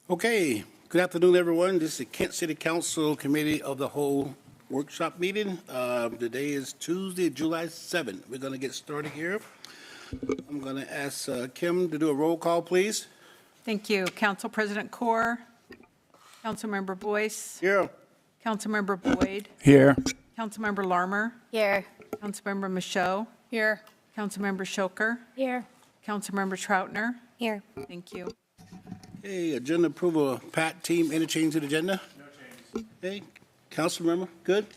Okay, good afternoon, everyone. This is the Kent City Council Committee of the Whole workshop meeting. Today is Tuesday, July 7th. We're going to get started here. I'm going to ask Kim to do a roll call, please. Thank you. Council President Corr, Councilmember Boyce, Here. Councilmember Boyd, Here. Councilmember Larmer, Here. Councilmember Michaud, Here. Councilmember Shoker, Here. Councilmember Troutner. Here. Thank you. Okay, agenda approval. Pat, team, any change to the agenda? No changes. Okay, council member, good?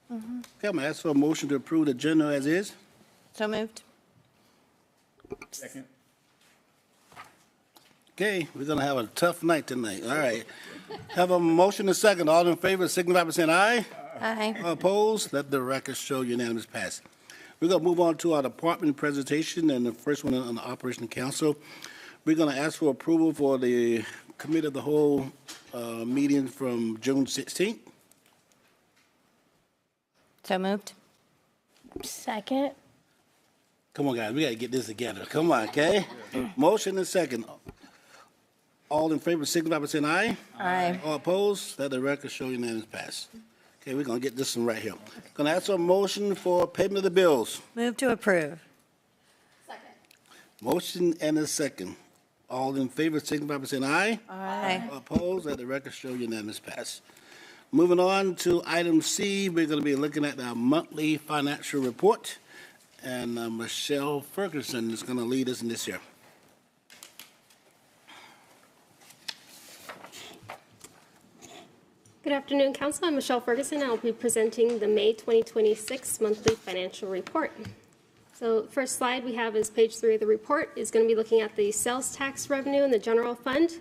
Okay, I'm going to ask for a motion to approve the agenda as is. So moved. Second. Okay, we're going to have a tough night tonight. All right. Have a motion and a second. All in favor, signify by saying aye. Aye. All opposed? Let the record show unanimous pass. We're going to move on to our department presentation, and the first one on the Operation Council. We're going to ask for approval for the Committee of the Whole meeting from June 16th. So moved. Second. Come on, guys, we got to get this together. Come on, okay? Motion and second. All in favor, signify by saying aye. Aye. All opposed? Let the record show unanimous pass. Okay, we're going to get this one right here. Going to ask for a motion for payment of the bills. Move to approve. Motion and a second. All in favor, signify by saying aye. Aye. All opposed? Let the record show unanimous pass. Moving on to item C, we're going to be looking at our monthly financial report. And Michelle Ferguson is going to lead us in this here. Good afternoon, Council. I'm Michelle Ferguson. I'll be presenting the May 2026 monthly financial report. So first slide we have is page 3 of the report is going to be looking at the sales tax revenue in the general fund.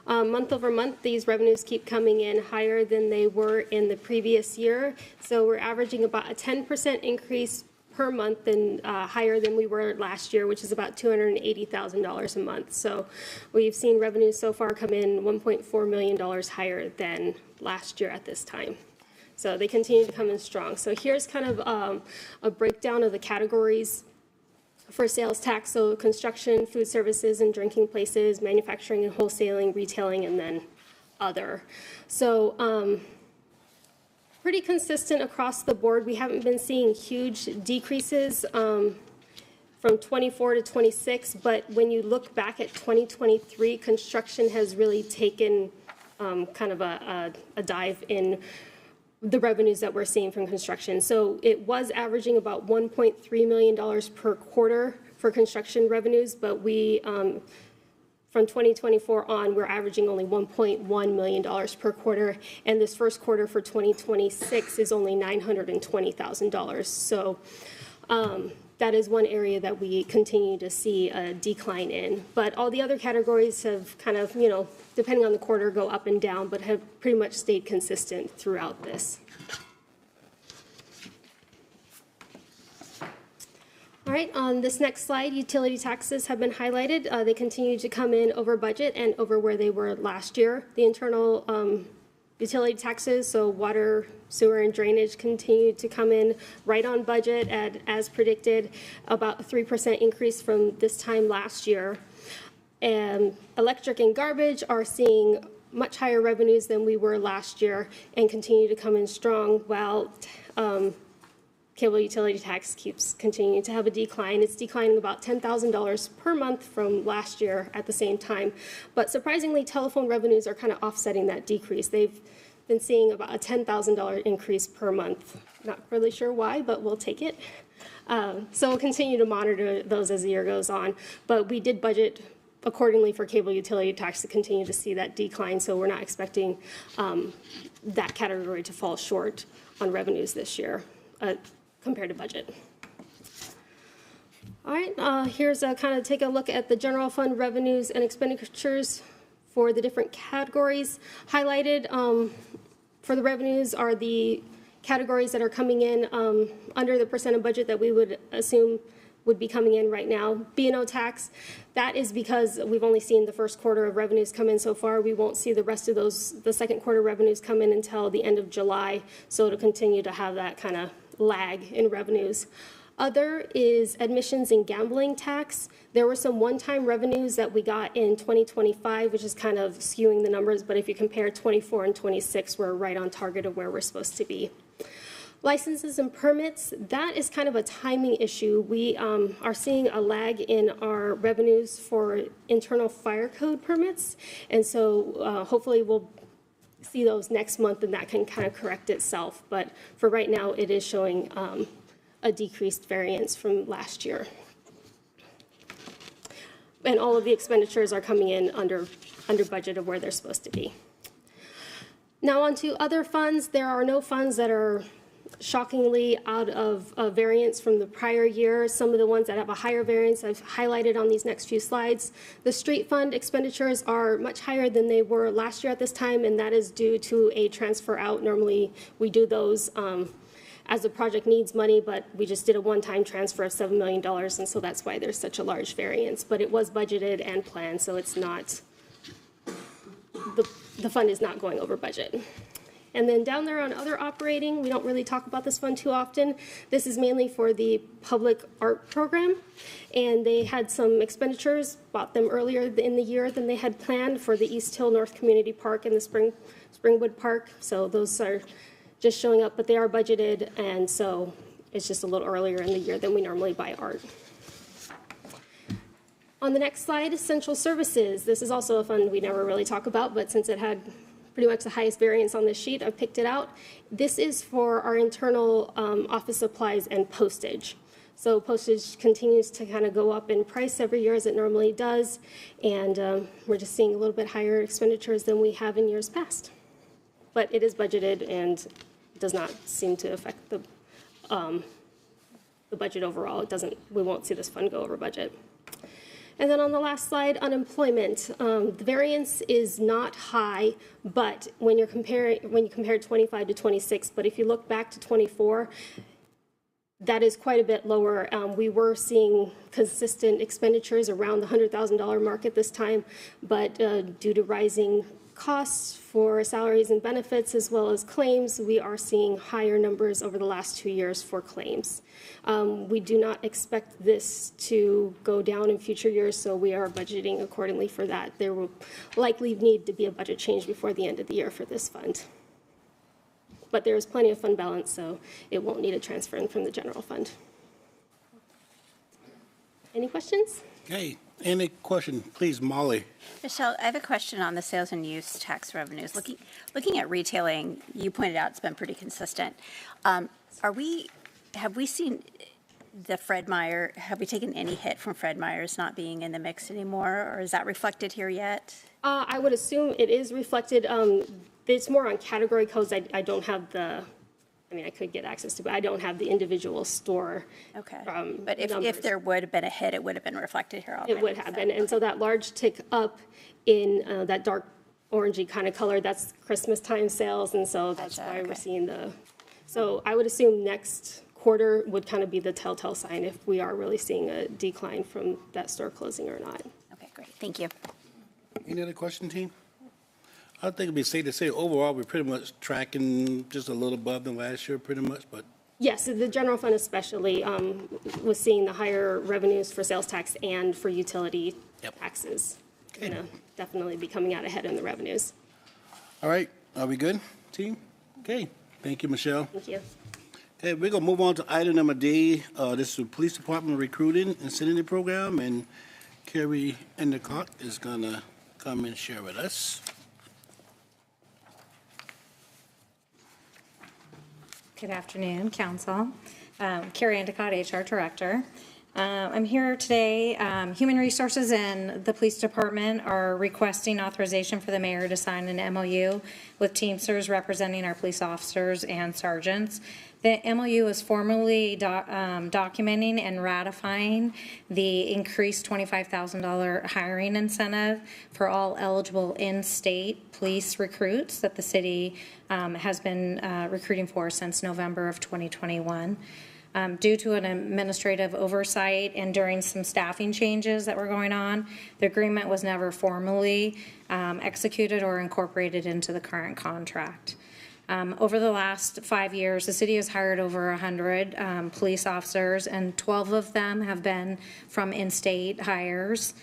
Month over month, these revenues keep coming in higher than they were in the previous year. So we're averaging about a 10% increase per month and higher than we were last year, which is about $280,000 a month. So we've seen revenues so far come in $1.4 million higher than last year at this time. So they continue to come in strong. So here's kind of a breakdown of the categories for sales tax. So construction, food services and drinking places, manufacturing and wholesaling, retailing, and then other. So pretty consistent across the board. We haven't been seeing huge decreases from 24 to 26, but when you look back at 2023, construction has really taken kind of a dive in the revenues that we're seeing from construction. So it was averaging about $1.3 million per quarter for construction revenues, but we, from 2024 on, we're averaging only $1.1 million per quarter, and this first quarter for 2026 is only $920,000. So that is one area that we continue to see a decline in. But all the other categories have kind of, you know, depending on the quarter, go up and down, but have pretty much stayed consistent throughout this. All right, on this next slide, utility taxes have been highlighted. They continue to come in over budget and over where they were last year. The internal utility taxes, so water, sewer, and drainage, continue to come in right on budget as predicted, about a 3% increase from this time last year. And electric and garbage are seeing much higher revenues than we were last year and continue to come in strong, while cable utility tax keeps continuing to have a decline. It's declining about $10,000 per month from last year at the same time. But surprisingly, telephone revenues are kind of offsetting that decrease. They've been seeing about a $10,000 increase per month. Not really sure why, but we'll take it. So we'll continue to monitor those as the year goes on. But we did budget accordingly for cable utility tax to continue to see that decline. So we're not expecting that category to fall short on revenues this year compared to budget. All right, here's a kind of take a look at the general fund revenues and expenditures for the different categories. Highlighted for the revenues are the categories that are coming in under the percent of budget that we would assume would be coming in right now. B&O tax, that is because we've only seen the first quarter of revenues come in so far. We won't see the rest of those, the second quarter revenues come in until the end of July. So it'll continue to have that kind of lag in revenues. Other is admissions and gambling tax. There were some one-time revenues that we got in 2025, which is kind of skewing the numbers, but if you compare 24 and 26, we're right on target of where we're supposed to be. Licenses and permits, that is kind of a timing issue. We are seeing a lag in our revenues for internal fire code permits, and so hopefully we'll see those next month and that can kind of correct itself. But for right now, it is showing a decreased variance from last year. And all of the expenditures are coming in under budget of where they're supposed to be. Now on to other funds. There are no funds that are shockingly out of variance from the prior year. Some of the ones that have a higher variance I've highlighted on these next few slides. The street fund expenditures are much higher than they were last year at this time, and that is due to a transfer out. Normally we do those as the project needs money, but we just did a one-time transfer of $7 million, and so that's why there's such a large variance. But it was budgeted and planned, so it's not, the fund is not going over budget. And then down there on other operating, we don't really talk about this fund too often. This is mainly for the public art program, and they had some expenditures, bought them earlier in the year than they had planned for the East Hill North Community Park and the Springwood Park. So those are just showing up, but they are budgeted, and so it's just a little earlier in the year than we normally buy art. On the next slide, essential services. This is also a fund we never really talk about, but since it had pretty much the highest variance on this sheet, I've picked it out. This is for our internal office supplies and postage. So postage continues to kind of go up in price every year as it normally does, and we're just seeing a little bit higher expenditures than we have in years past. But it is budgeted and does not seem to affect the budget overall. It doesn't. We won't see this fund go over budget. And then on the last slide, unemployment. The variance is not high, but when you compare 25 to 26, but if you look back to 24, that is quite a bit lower. We were seeing consistent expenditures around the $100,000 mark at this time, but due to rising costs for salaries and benefits as well as claims, we are seeing higher numbers over the last 2 years for claims. We do not expect this to go down in future years, so we are budgeting accordingly for that. There will likely need to be a budget change before the end of the year for this fund. But there is plenty of fund balance, so it won't need a transfer in from the general fund. Any questions? Okay, any question? Please, Molly. Michelle, I have a question on the sales and use tax revenues. Looking at retailing, you pointed out it's been pretty consistent. Have we seen the Fred Meyer, have we taken any hit from Fred Meyer's not being in the mix anymore, or is that reflected here yet? I would assume it is reflected. It's more on category codes. I don't have the, I mean, I could get access to, but I don't have the individual store. Okay, but if there would have been a hit, it would have been reflected here already. It would have been, and so that large tick up in that dark orangey kind of color, that's Christmas time sales, and so that's why we're seeing the, so I would assume next quarter would kind of be the telltale sign if we are really seeing a decline from that store closing or not. Okay, great, thank you. Any other question, team? I think it'd be safe to say overall we're pretty much tracking just a little above than last year, pretty much, but. Yes, the general fund especially was seeing the higher revenues for sales tax and for utility taxes. Okay. Definitely be coming out ahead in the revenues. All right, are we good, team? Okay, thank you, Michelle. Thank you. Okay, we're gonna move on to item number D. This is the Police Department Recruiting Incentive Program, and Carrie Endicott is gonna come and share with us. Good afternoon, Council. Carrie Endicott, HR Director. I'm here today. Human Resources and the Police Department are requesting authorization for the mayor to sign an MOU with Teamsters representing our police officers and sergeants. The MOU is formally documenting and ratifying the increased $25,000 hiring incentive for all eligible in-state police recruits that the city has been recruiting for since November of 2021. Due to an administrative oversight and during some staffing changes that were going on, the agreement was never formally executed or incorporated into the current contract. Over the last 5 years, the city has hired over 100 police officers, and 12 of them have been from in-state hires,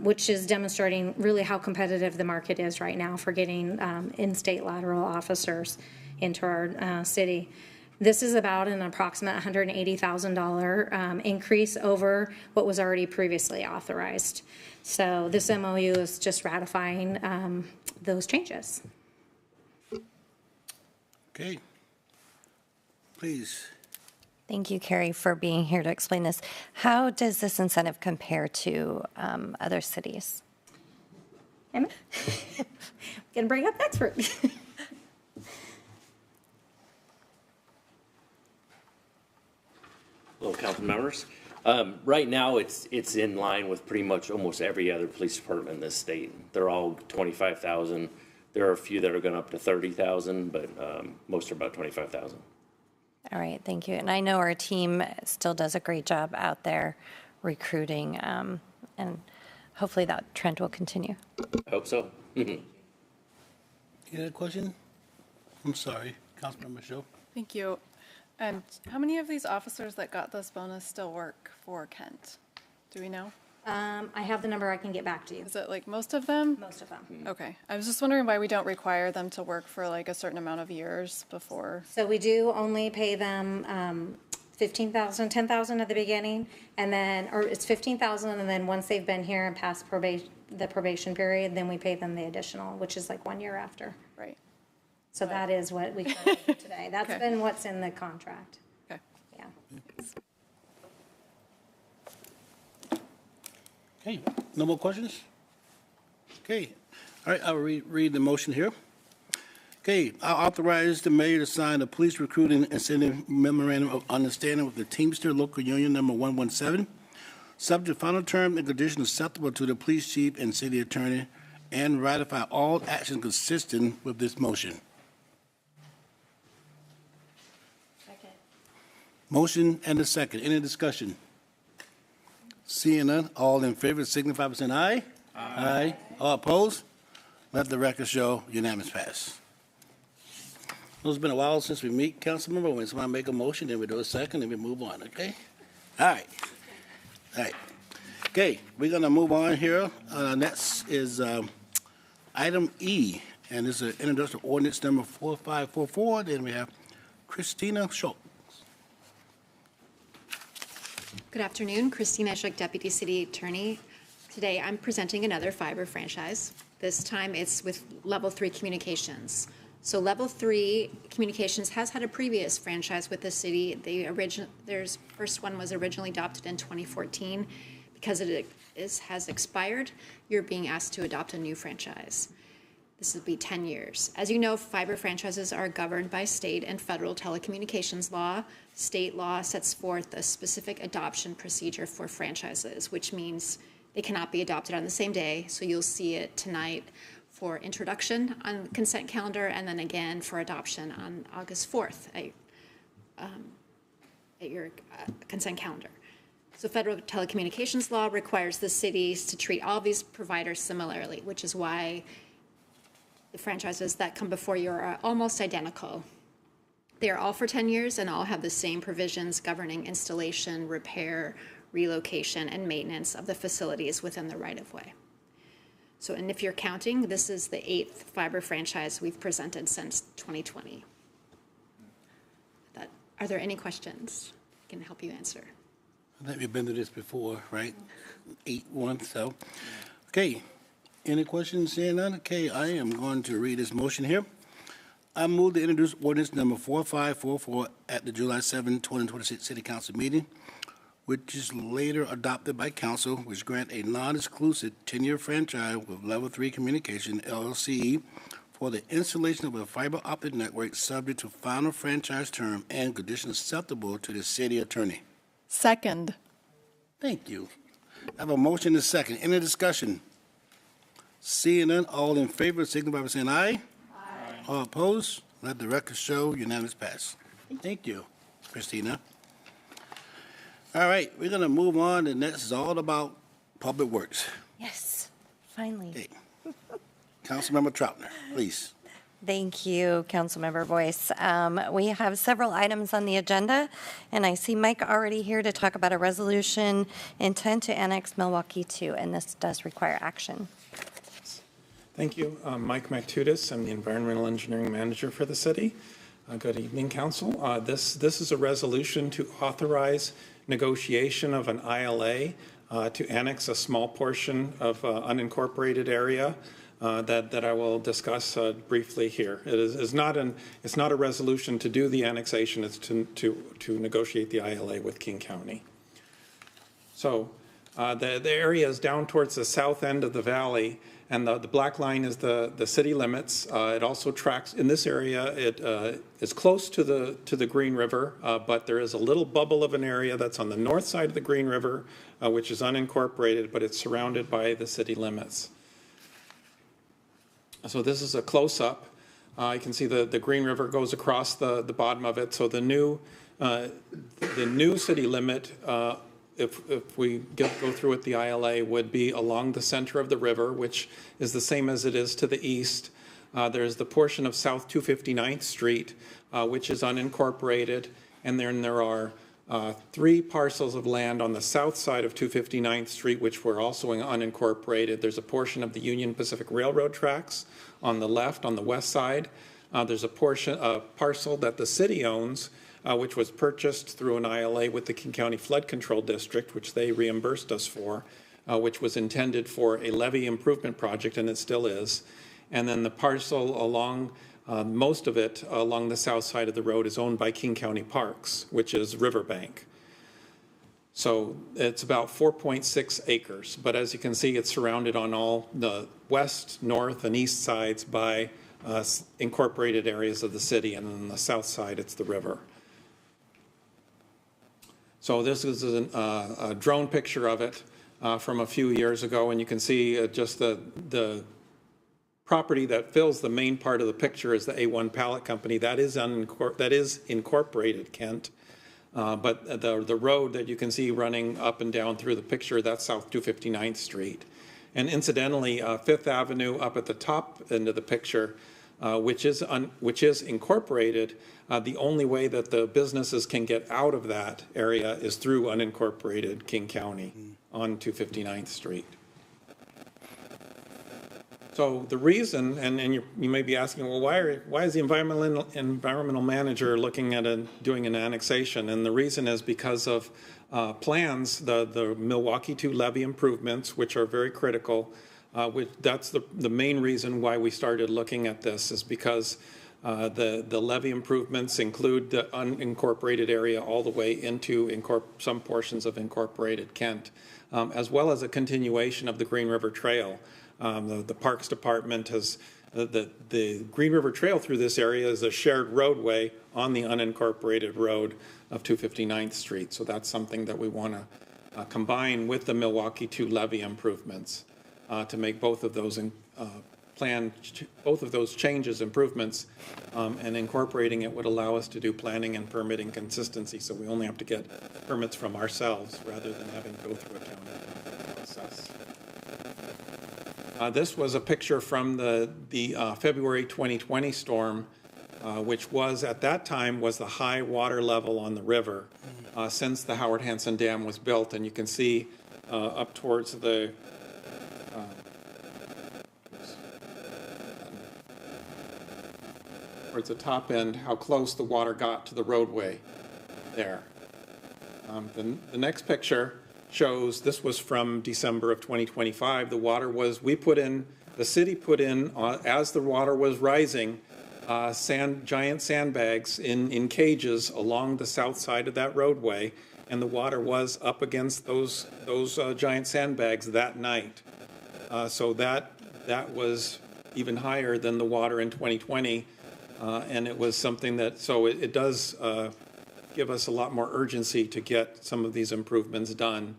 which is demonstrating really how competitive the market is right now for getting in-state lateral officers into our city. This is about an approximate $180,000 increase over what was already previously authorized. So this MOU is just ratifying those changes. Okay. Please. Thank you, Carrie, for being here to explain this. How does this incentive compare to other cities? Emma? Gonna bring up the expert. Hello, council members. Right now, it's in line with pretty much almost every other police department in this state. They're all 25,000. There are a few that are going up to 30,000, but most are about 25,000. All right, thank you. And I know our team still does a great job out there recruiting, and hopefully that trend will continue. I hope so. Any other question? I'm sorry, Councilmember Show. Thank you. And how many of these officers that got this bonus still work for Kent? Do we know? I have the number, I can get back to you. Is it like most of them? Most of them. Okay. I was just wondering why we don't require them to work for like a certain amount of years before. So we do only pay them $15,000, $10,000 at the beginning, and then, or it's $15,000, and then once they've been here and passed the probation period, then we pay them the additional, which is like 1 year after. Right. So that is what we charge them today. That's Okay. been what's in the contract. Okay. Yeah. Okay, no more questions? Okay, all right, I'll read the motion here. Okay, I authorize the mayor to sign a police recruiting incentive memorandum of understanding with the Teamster Local Union Number 117, subject to final term and conditions acceptable to the police chief and city attorney, and ratify all actions consistent with this motion. Second. Motion and a second. Any discussion? Seeing none, all in favor signify by saying aye. Aye. All opposed? Let the record show unanimous pass. It's been a while since we meet, council member. When somebody make a motion, then we do a second, then we move on, okay? All right. All right. Okay, we're gonna move on here. Next is item E, and this is introductory ordinance number 4544. Then we have Christina Schultz. Good afternoon, Christina Eshok, Deputy City Attorney. Today, I'm presenting another fiber franchise. This time, it's with Level 3 Communications. So Level 3 Communications has had a previous franchise with the city. Their first one was originally adopted in 2014. Because it has expired, you're being asked to adopt a new franchise. This would be 10 years. As you know, fiber franchises are governed by state and federal telecommunications law. State law sets forth a specific adoption procedure for franchises, which means they cannot be adopted on the same day. So you'll see it tonight for introduction on the consent calendar, and then again for adoption on August 4th at your consent calendar. So federal telecommunications law requires the cities to treat all these providers similarly, which is why the franchises that come before you are almost identical. They are all for 10 years and all have the same provisions governing installation, repair, relocation, and maintenance of the facilities within the right-of-way. So, and if you're counting, this is the 8th fiber franchise we've presented since 2020. Are there any questions I can help you answer? I think we've been to this before, right? 8-1, so. Okay, any questions, seeing none? Okay, I am going to read this motion here. I move to introduce ordinance number 4544 at the July 7, 2026 City Council meeting, which is later adopted by council, which grant a non-exclusive 10-year franchise with Level 3 Communication, LLC, for the installation of a fiber optic network subject to final franchise term and conditions acceptable to the city attorney. Second. Thank you. I have a motion and a second. Any discussion? Seeing none, all in favor, signify by saying aye. Aye. All opposed? Let the record show unanimous pass. Thank you, Christina. All right, we're going to move on. The next is all about Public Works. Yes, finally. Okay. Councilmember Troutner, please. Thank you, Councilmember Boyce. We have several items on the agenda, and I see Mike already here to talk about a resolution intent to annex Milwaukee 2, and this does require action. Thank you. Mike McTudis. I'm the Environmental Engineering Manager for the city. Good evening, Council. This is a resolution to authorize negotiation of an ILA to annex a small portion of unincorporated area that I will discuss briefly here. It's not a resolution to do the annexation. It's to negotiate the ILA with King County. So the area is down towards the south end of the valley, and the black line is the city limits. It also tracks in this area. It is close to the Green River, but there is a little bubble of an area that's on the north side of the Green River, which is unincorporated, but it's surrounded by the city limits. So this is a close-up. You can see the Green River goes across the bottom of it. So the new city limit, if we go through with the ILA, would be along the center of the river, which is the same as it is to the east. There's the portion of South 259th Street, which is unincorporated, and then there are 3 parcels of land on the south side of 259th Street, which were also unincorporated. There's a portion of the Union Pacific Railroad tracks on the left, on the west side. There's a parcel that the city owns, which was purchased through an ILA with the King County Flood Control District, which they reimbursed us for, which was intended for a levee improvement project, and it still is. And then the parcel along, most of it along the south side of the road is owned by King County Parks, which is Riverbank. So it's about 4.6 acres, but as you can see, it's surrounded on all the west, north, and east sides by incorporated areas of the city, and on the south side, it's the river. So this is a drone picture of it from a few years ago, and you can see just the property that fills the main part of the picture is the A1 Pallet Company. That is incorporated, Kent. But the road that you can see running up and down through the picture, that's South 259th Street. And incidentally, Fifth Avenue up at the top end of the picture, which is incorporated, the only way that the businesses can get out of that area is through unincorporated King County on 259th Street. So the reason, and you may be asking, well, why is the environmental manager looking at doing an annexation? And the reason is because of plans, the Milwaukee 2 levee improvements, which are very critical. That's the main reason why we started looking at this, is because the levee improvements include the unincorporated area all the way into some portions of incorporated Kent, as well as a continuation of the Green River Trail. The Parks Department has, the Green River Trail through this area is a shared roadway on the unincorporated road of 259th Street. So that's something that we want to combine with the Milwaukee 2 levee improvements to make both of those changes, improvements, and incorporating it would allow us to do planning and permitting consistency. So we only have to get permits from ourselves rather than having to go through a county process. This was a picture from the February 2020 storm, which was at that time was the high water level on the river since the Howard Hanson Dam was built. And you can see up towards the top end how close the water got to the roadway there. The next picture shows, this was from December of 2025. The water was, the city put in, as the water was rising, giant sandbags in cages along the south side of that roadway, and the water was up against those giant sandbags that night. So that was even higher than the water in 2020, and it was something that, so it does give us a lot more urgency to get some of these improvements done.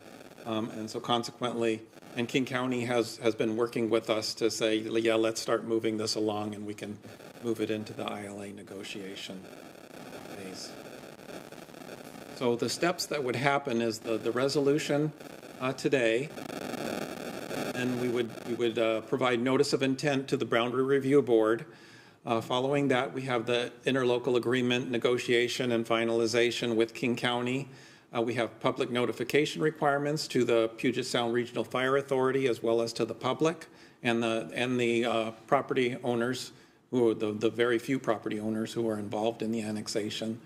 And so consequently, and King County has been working with us to say, yeah, let's start moving this along and we can move it into the ILA negotiation phase. So the steps that would happen is the resolution today, and we would provide notice of intent to the Boundary Review Board. Following that, we have the interlocal agreement negotiation and finalization with King County. We have public notification requirements to the Puget Sound Regional Fire Authority as well as to the public and the property owners, who are the very few property owners who are involved in the annexation.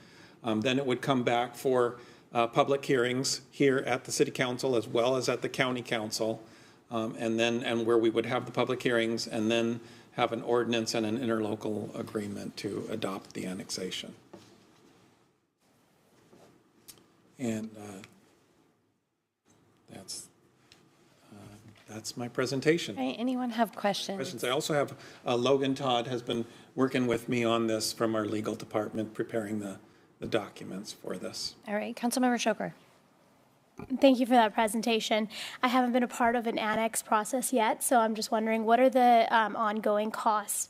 Then it would come back for public hearings here at the City Council as well as at the County Council, and where we would have the public hearings and then have an ordinance and an interlocal agreement to adopt the annexation. And that's my presentation. All right, anyone have questions? I also have, Logan Todd has been working with me on this from our legal department, preparing the documents for this. All right, Councilmember Shoker. Thank you for that presentation. I haven't been a part of an annex process yet, so I'm just wondering, what are the ongoing costs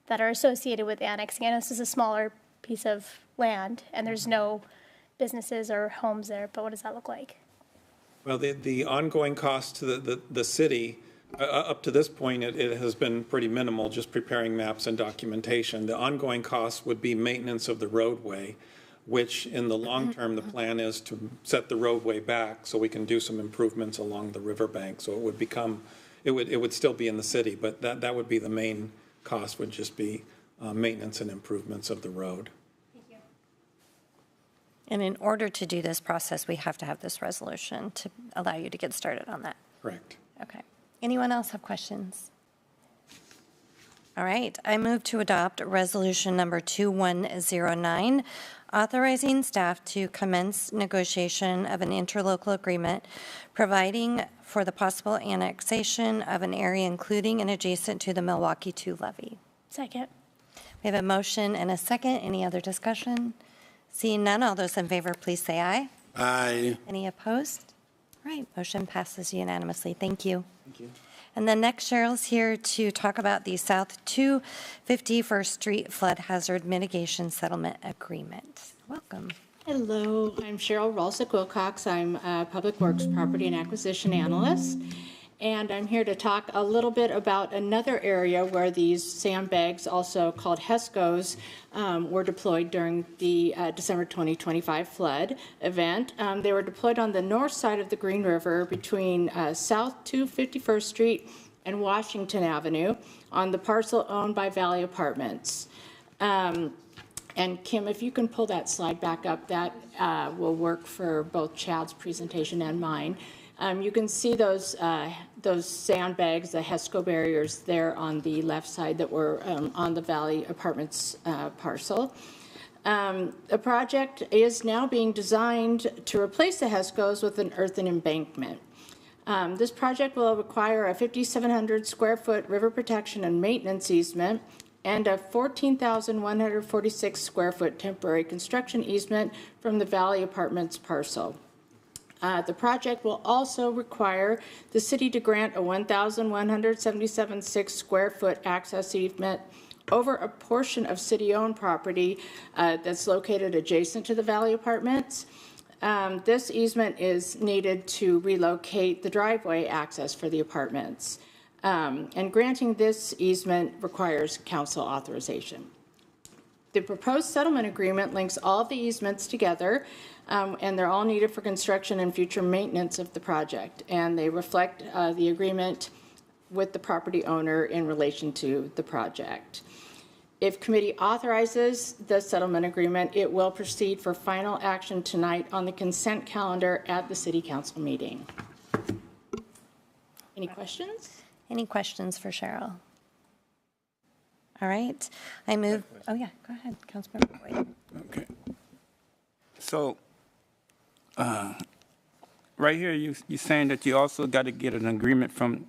that are associated with annexing? I know this is a smaller piece of land, and there's no businesses or homes there, but what does that look like? Well, the ongoing cost to the city, up to this point, it has been pretty minimal, just preparing maps and documentation. The ongoing cost would be maintenance of the roadway, which in the long term, the plan is to set the roadway back so we can do some improvements along the riverbank. So it would become, it would still be in the city, but that would be the main cost, would just be maintenance and improvements of the road. And in order to do this process, we have to have this resolution to allow you to get started on that. Correct. Okay. Anyone else have questions? All right. I move to adopt resolution number 2109, authorizing staff to commence negotiation of an interlocal agreement providing for the possible annexation of an area including and adjacent to the Milwaukee 2 levee. Second. We have a motion and a second. Any other discussion? Seeing none, all those in favor, please say aye. Aye. Any opposed? All right, motion passes unanimously. Thank you. Thank you. And then next, Cheryl's here to talk about the South 251st Street Flood Hazard Mitigation Settlement Agreement. Welcome. Hello, I'm Cheryl Ralsik-Wilcox. I'm a Public Works Property and Acquisition Analyst. And I'm here to talk a little bit about another area where these sandbags, also called HESCOs, were deployed during the December 2025 flood event. They were deployed on the north side of the Green River between South 251st Street and Washington Avenue on the parcel owned by Valley Apartments. And Kim, if you can pull that slide back up, that will work for both Chad's presentation and mine. You can see those sandbags, the HESCO barriers there on the left side that were on the Valley Apartments parcel. The project is now being designed to replace the HESCOs with an earthen embankment. This project will require a 5,700 square foot river protection and maintenance easement and a 14,146 square foot temporary construction easement from the Valley Apartments parcel. The project will also require the city to grant a 1,177.6 square foot access easement over a portion of city-owned property that's located adjacent to the Valley Apartments. This easement is needed to relocate the driveway access for the apartments. And granting this easement requires council authorization. The proposed settlement agreement links all of the easements together, and they're all needed for construction and future maintenance of the project. And they reflect the agreement with the property owner in relation to the project. If committee authorizes the settlement agreement, it will proceed for final action tonight on the consent calendar at the city council meeting. Any questions? Any questions for Cheryl? All right, I move, oh yeah, go ahead, Councilmember Boyd. Okay. So, right here, you're saying that you also got to get an agreement from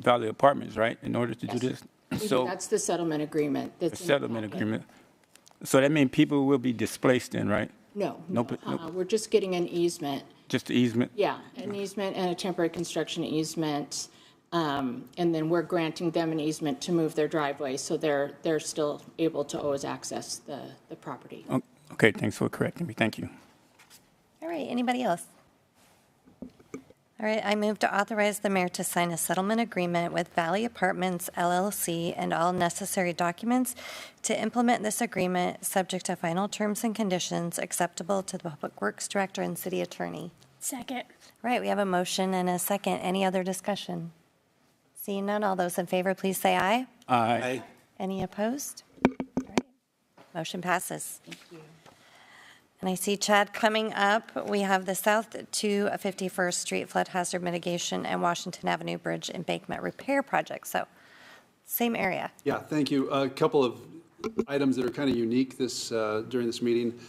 Valley Apartments, right, in order to do this? So that's the settlement agreement. The settlement agreement. So that means people will be displaced then, right? No, no. We're just getting an easement. Just the easement? Yeah, an easement and a temporary construction easement. And then we're granting them an easement to move their driveway, so they're still able to always access the property. Okay, thanks for correcting me. Thank you. All right, anybody else? All All right, I move to authorize the mayor to sign a settlement agreement with Valley Apartments LLC and all necessary documents to implement this agreement, subject to final terms and conditions acceptable to the Public Works Director and City Attorney. Second. All right, we have a motion and a second. Any other discussion? Seeing none, all those in favor, please say aye. Aye. Any opposed? All right, motion passes. Thank you. And I see Chad coming up. We have the South 251st Street Flood Hazard Mitigation and Washington Avenue Bridge Embankment Repair Project. So, same area. Yeah, thank you. A couple of items that are kind of unique during this meeting.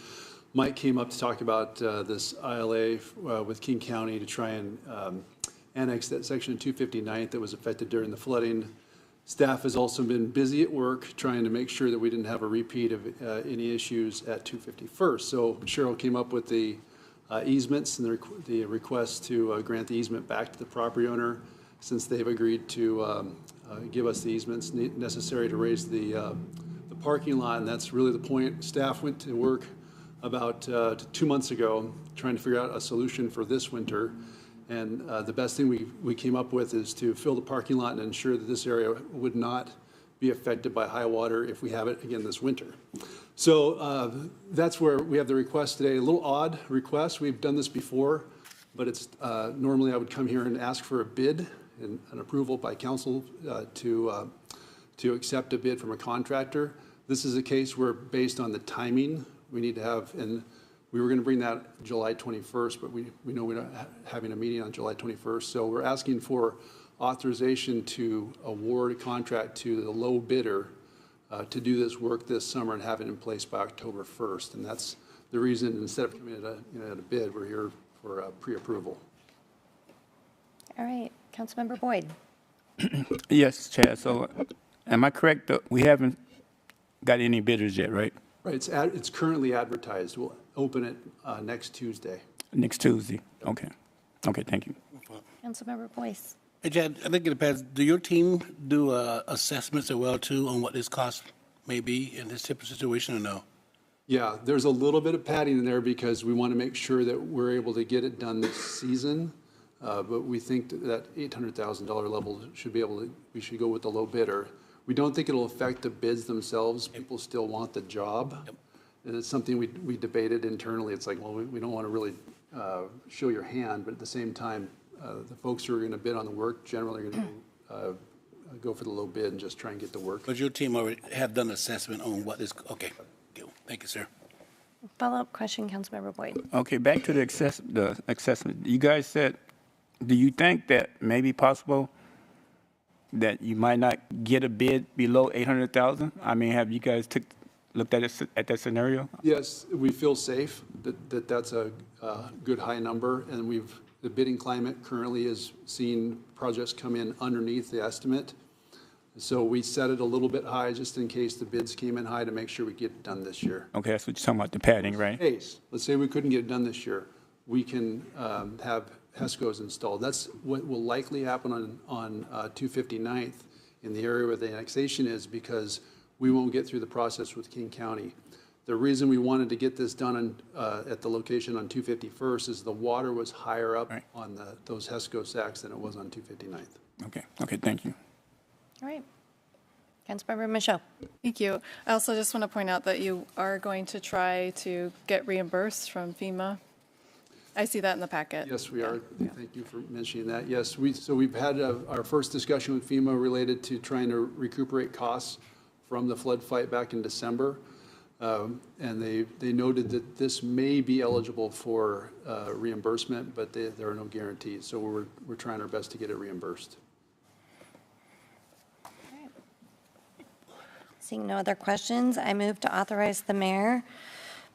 Mike came up to talk about this ILA with King County to try and annex that section 259 that was affected during the flooding. Staff has also been busy at work trying to make sure that we didn't have a repeat of any issues at 251st. So Cheryl came up with the easements and the request to grant the easement back to the property owner, since they've agreed to give us the easements necessary to raise the parking lot. And that's really the point. Staff went to work about 2 months ago trying to figure out a solution for this winter. And the best thing we came up with is to fill the parking lot and ensure that this area would not be affected by high water if we have it again this winter. So that's where we have the request today. A little odd request. We've done this before, but it's normally I would come here and ask for a bid and an approval by council to accept a bid from a contractor. This is a case where, based on the timing, we need to have, and we were going to bring that July 21st, but we know we're not having a meeting on July 21st. So we're asking for authorization to award a contract to the low bidder to do this work this summer and have it in place by October 1st. And that's the reason, instead of coming at a bid, we're here for pre-approval. All right, Councilmember Boyd. Yes, Chad. So am I correct that we haven't got any bidders yet, right? Right, it's currently advertised. We'll open it next Tuesday. Next Tuesday. Okay. Okay, thank you. Councilmember Boyce. Hey, Chad, I think in the past, do your team do assessments as well, too, on what this cost may be in this type of situation, or no? Yeah, there's a little bit of padding in there because we want to make sure that we're able to get it done this season. But we think that $800,000 level we should go with the low bidder. We don't think it'll affect the bids themselves. People still want the job. Yep. And it's something we debated internally. It's like, well, we don't want to really show your hand, but at the same time, the folks who are going to bid on the work generally are going to go for the low bid and just try and get the work. But your team already have done assessment on what is, okay. Thank you, sir. Follow-up question, Councilmember Boyd. Okay, back to the assessment. You guys said, do you think that may be possible that you might not get a bid below 800,000? I mean, have you guys looked at that scenario? Yes, we feel safe that that's a good high number, and the bidding climate currently is seeing projects come in underneath the estimate. So we set it a little bit high just in case the bids came in high to make sure we get it done this year. Okay, that's what you're talking about, the padding, right? Let's say we couldn't get it done this year. We can have HESCOs installed. That's what will likely happen on 259th in the area where the annexation is, because we won't get through the process with King County. The reason we wanted to get this done at the location on 251st is the water was higher up on those HESCO stacks than it was on 259th. Okay, thank you. All right. Councilmember Michaud. Thank you. I also just want to point out that you are going to try to get reimbursed from FEMA. I see that in the packet. Yes, we are. Yeah. Thank you for mentioning that. Yes, we've had our first discussion with FEMA related to trying to recuperate costs from the flood fight back in December. And they noted that this may be eligible for reimbursement, but there are no guarantees. So we're trying our best to get it reimbursed. Seeing no other questions, I move to authorize the mayor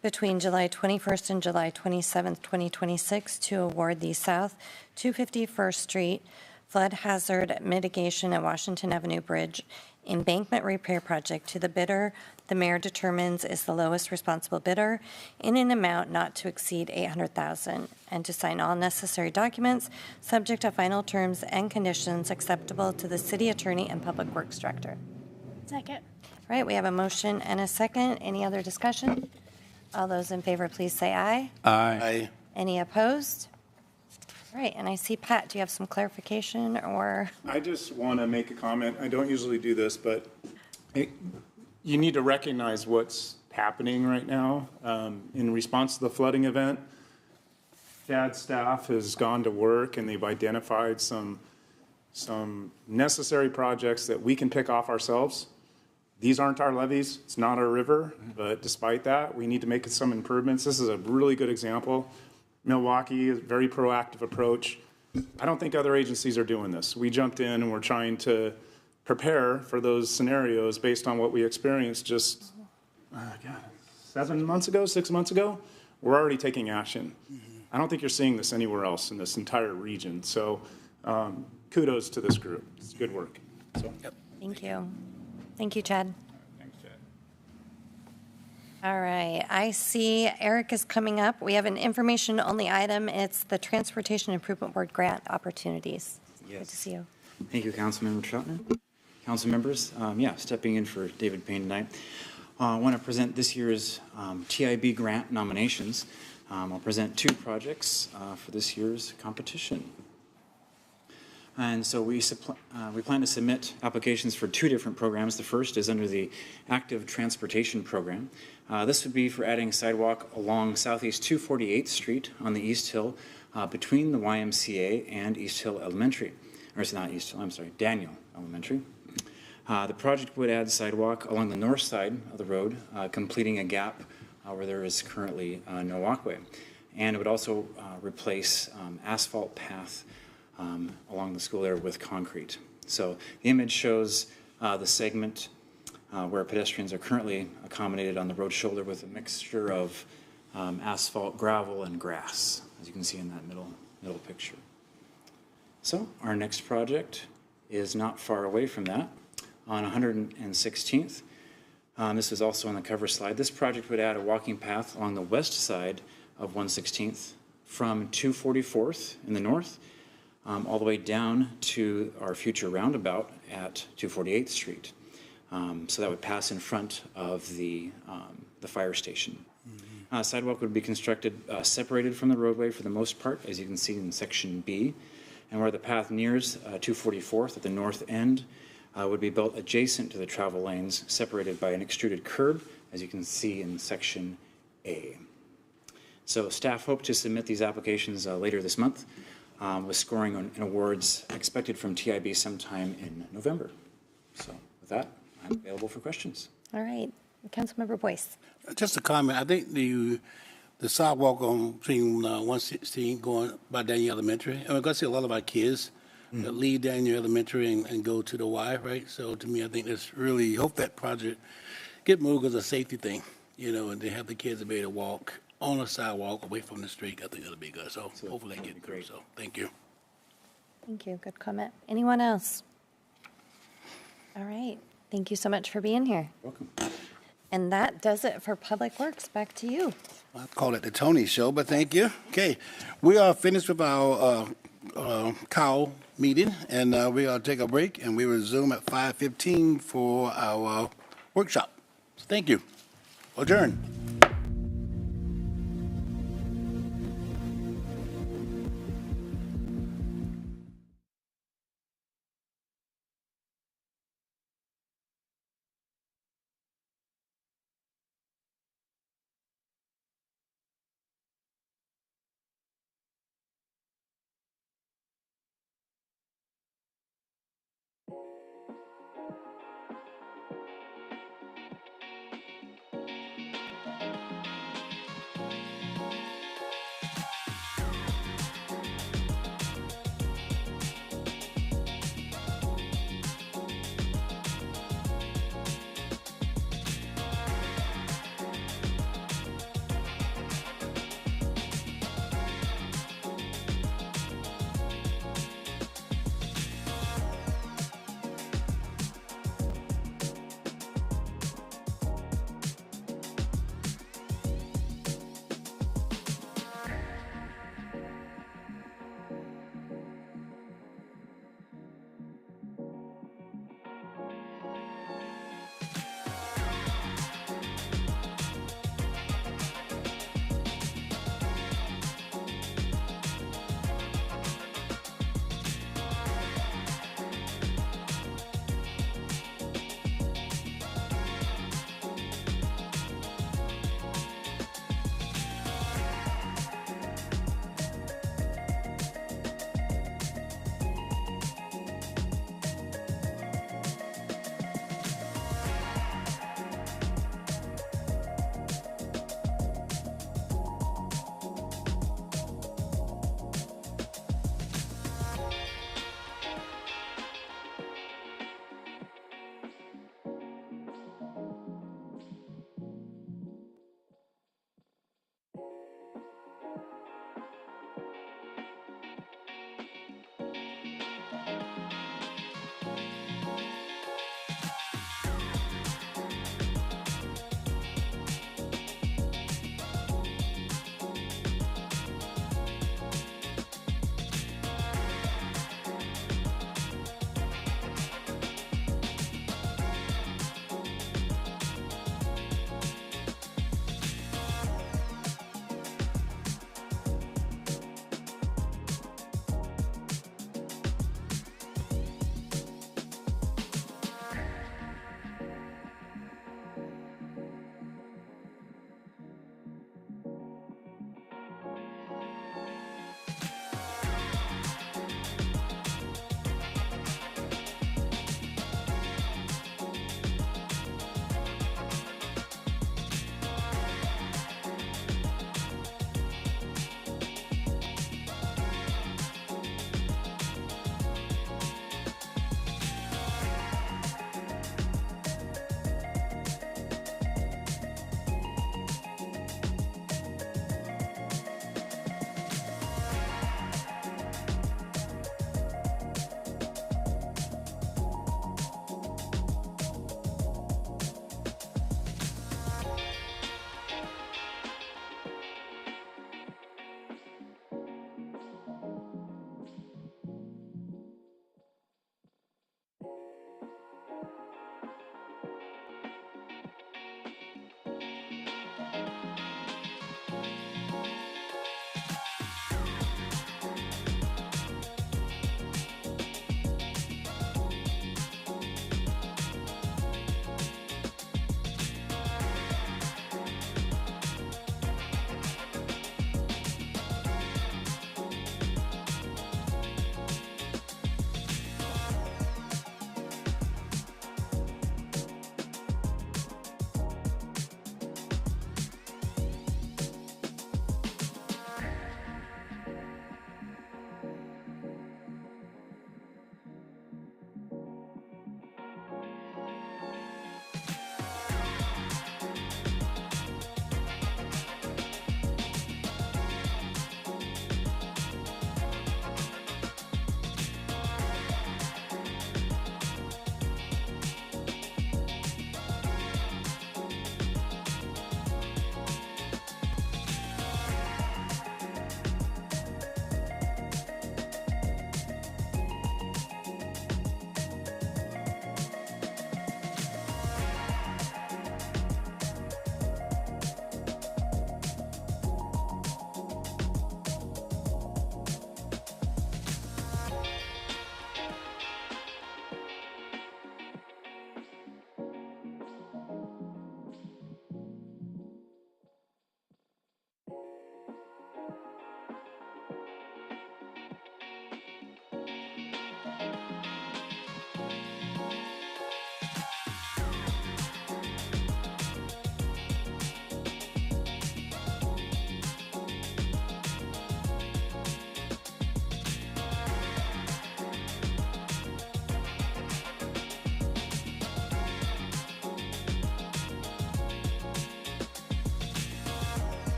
between July 21st and July 27th, 2026 to award the South 251st Street Flood Hazard Mitigation at Washington Avenue Bridge Embankment Repair Project to the bidder the mayor determines is the lowest responsible bidder in an amount not to exceed $800,000, and to sign all necessary documents subject to final terms and conditions acceptable to the city attorney and public works director. Second. All right, we have a motion and a second. Any other discussion? All those in favor, please say aye. Aye. Any opposed? All right, and I see, Pat, do you have some clarification or? I just want to make a comment. I don't usually do this, but you need to recognize what's happening right now. In response to the flooding event, CAD staff has gone to work and they've identified some necessary projects that we can pick off ourselves. These aren't our levees, it's not our river, but despite that, we need to make some improvements. This is a really good example. Milwaukee, a very proactive approach. I don't think other agencies are doing this. We jumped in and we're trying to prepare for those scenarios based on what we experienced just 7 months ago, 6 months ago. We're already taking action. I don't think you're seeing this anywhere else in this entire region. So kudos to this group. It's good work. So. Thank you. Thank you, Chad. Thanks, Chad. All right, I see Eric is coming up. We have an information-only item. It's the Transportation Improvement Board grant opportunities. Yes. Good to see you. Thank you, Councilmember Troutner. Council members, stepping in for David Payne tonight. I want to present this year's TIB grant nominations. I'll present 2 projects for this year's competition. And so we plan to submit applications for 2 different programs. The first is under the Active Transportation Program. This would be for adding sidewalk along Southeast 248th Street on the East Hill between the YMCA and East Hill Elementary. Or it's not East Hill, I'm sorry, Daniel Elementary. The project would add sidewalk along the north side of the road, completing a gap where there is currently no walkway. And it would also replace asphalt path along the school there with concrete. So the image shows the segment where pedestrians are currently accommodated on the road shoulder with a mixture of asphalt, gravel, and grass, as you can see in that middle picture. So our next project is not far away from that on 116th. This is also on the cover slide. This project would add a walking path along the west side of 116th from 244th in the north all the way down to our future roundabout at 248th Street. So that would pass in front of the fire station. Sidewalk would be constructed separated from the roadway for the most part, as you can see in section B. And where the path nears 244th at the north end would be built adjacent to the travel lanes, separated by an extruded curb, as you can see in section A. So staff hope to submit these applications later this month, with scoring and awards expected from TIB sometime in November. So with that, I'm available for questions. All right, Councilmember Boyce. Just a comment. I think the sidewalk on between 116 going by Daniel Elementary, and we're going to see a lot of our kids that leave Daniel Elementary and go to the Y, right? So to me, I think that's really, hope that project get moved as a safety thing, and they have the kids to be able to walk on a sidewalk away from the street. I think that'll be good. So hopefully they get through. So thank you. Thank you. Good comment. Anyone else? All right. Thank you so much for being here. Welcome. And that does it for Public Works. Back to you. I call it the Tony Show, but thank you. Okay, we are finished with our COW meeting, and we're going to take a break, and we resume at 5:15 for our workshop. So thank you. Adjourn.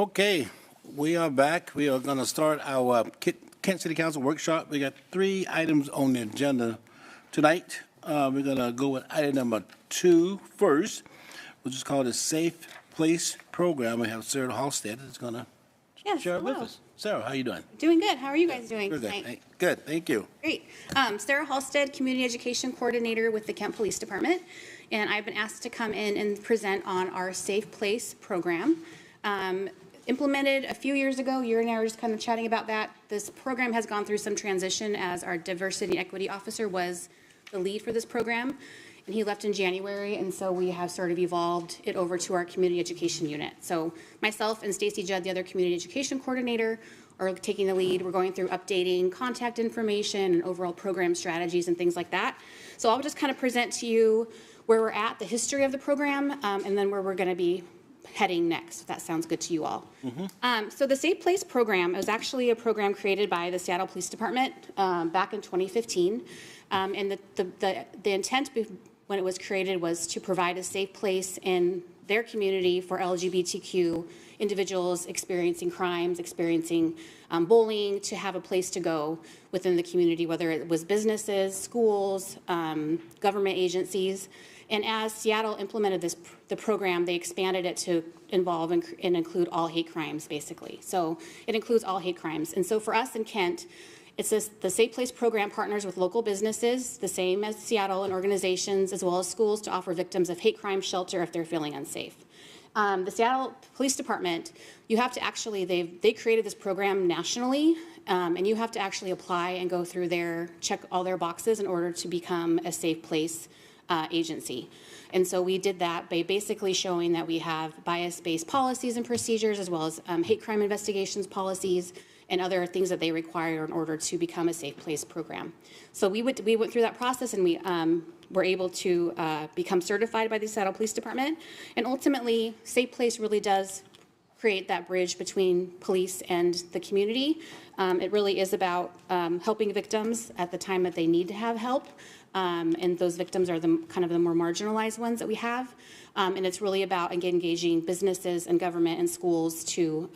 Okay, we are back. We are going to start our Kent City Council workshop. We got 3 items on the agenda tonight. We're going to go with item number 2 first, which is called the Safe Place Program. We have Sarah Halstead that's going to share it with us. Sarah, how you doing? Doing good. How are you guys doing Good, tonight? good. Thank you. Great. Sarah Halstead, Community Education Coordinator with the Kent Police Department, and I've been asked to come in and present on our Safe Place program. Implemented a few years ago, you and I were just kind of chatting about that. This program has gone through some transition as our Diversity and Equity Officer was the lead for this program, and he left in January, and so we have sort of evolved it over to our Community Education Unit. So myself and Stacy Judd, the other Community Education Coordinator, are taking the lead. We're going through updating contact information and overall program strategies and things like that. So I'll just kind of present to you where we're at, the history of the program, and then where we're going to be heading next, if that sounds good to you all. So the Safe Place program was actually a program created by the Seattle Police Department back in 2015. And the intent when it was created was to provide a safe place in their community for LGBTQ individuals experiencing crimes, experiencing bullying, to have a place to go within the community, whether it was businesses, schools, government agencies. And as Seattle implemented the program, they expanded it to involve and include all hate crimes, basically. So it includes all hate crimes. And so for us in Kent, it's the Safe Place program partners with local businesses, the same as Seattle, and organizations, as well as schools, to offer victims of hate crime shelter if they're feeling unsafe. The Seattle Police Department, you have to actually, they created this program nationally, and you have to actually apply and go through check all their boxes in order to become a Safe Place agency. And so we did that by basically showing that we have bias-based policies and procedures, as well as hate crime investigations policies and other things that they require in order to become a Safe Place program. So we went through that process, and we were able to become certified by the Seattle Police Department. And ultimately, Safe Place really does create that bridge between police and the community. It really is about helping victims at the time that they need to have help. And those victims are kind of the more marginalized ones that we have. And it's really about engaging businesses and government and schools to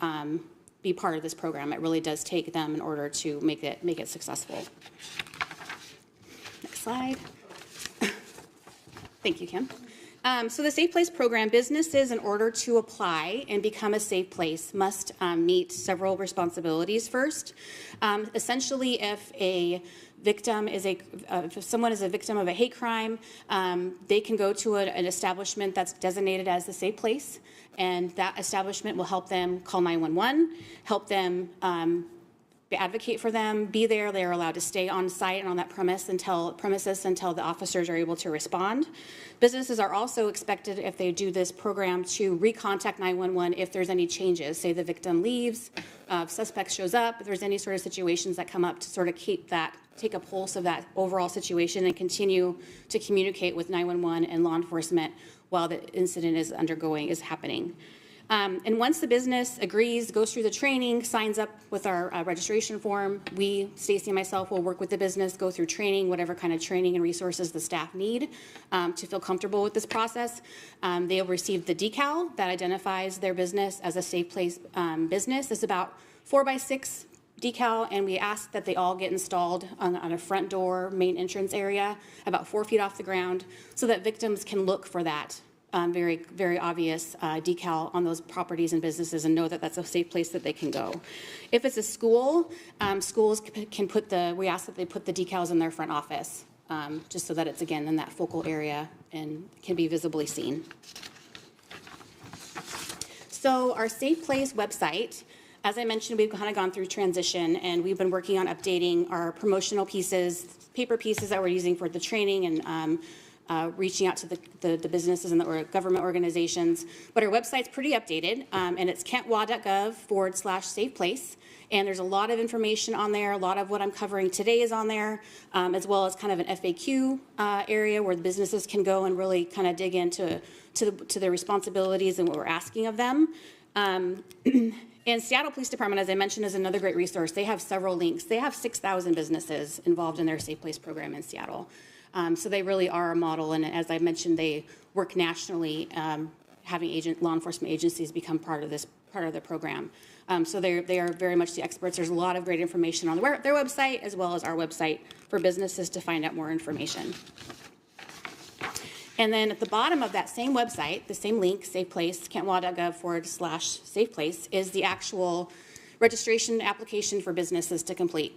be part of this program. It really does take them in order to make it successful. Next slide. Thank you, Kim. So the Safe Place program, businesses, in order to apply and become a safe place, must meet several responsibilities first. Essentially, if someone is a victim of a hate crime, they can go to an establishment that's designated as the Safe Place, and that establishment will help them call 911, help them advocate for them, be there. They are allowed to stay on site and on that premises until the officers are able to respond. Businesses are also expected, if they do this program, to recontact 911 if there's any changes. Say the victim leaves, suspect shows up, if there's any sort of situations that come up, to sort of take a pulse of that overall situation and continue to communicate with 911 and law enforcement while the incident is happening. And once the business agrees, goes through the training, signs up with our registration form, we, Stacy and myself, will work with the business, go through training, whatever kind of training and resources the staff need to feel comfortable with this process. They'll receive the decal that identifies their business as a Safe Place business. It's about 4x6 decal, and we ask that they all get installed on a front door, main entrance area, about 4 feet off the ground, so that victims can look for that very, very obvious decal on those properties and businesses and know that that's a safe place that they can go. If it's a school, schools can we ask that they put the decals in their front office, just so that it's, again, in that focal area and can be visibly seen. So our Safe Place website, as I mentioned, we've kind of gone through transition, and we've been working on updating our promotional pieces, paper pieces that we're using for the training, and reaching out to the businesses and the government organizations. But our website's pretty updated, and it's kentwa.gov/safe place. And there's a lot of information on there. A lot of what I'm covering today is on there, as well as kind of an FAQ area where the businesses can go and really kind of dig into their responsibilities and what we're asking of them. And Seattle Police Department, as I mentioned, is another great resource. They have several links. They have 6,000 businesses involved in their Safe Place program in Seattle. So they really are a model, and as I mentioned, they work nationally, having law enforcement agencies become part of this part of the program. So they are very much the experts. There's a lot of great information on their website as well as our website for businesses to find out more information. And then at the bottom of that same website, the same link, Safe Place, kentwa.gov/Safe Place, is the actual registration application for businesses to complete.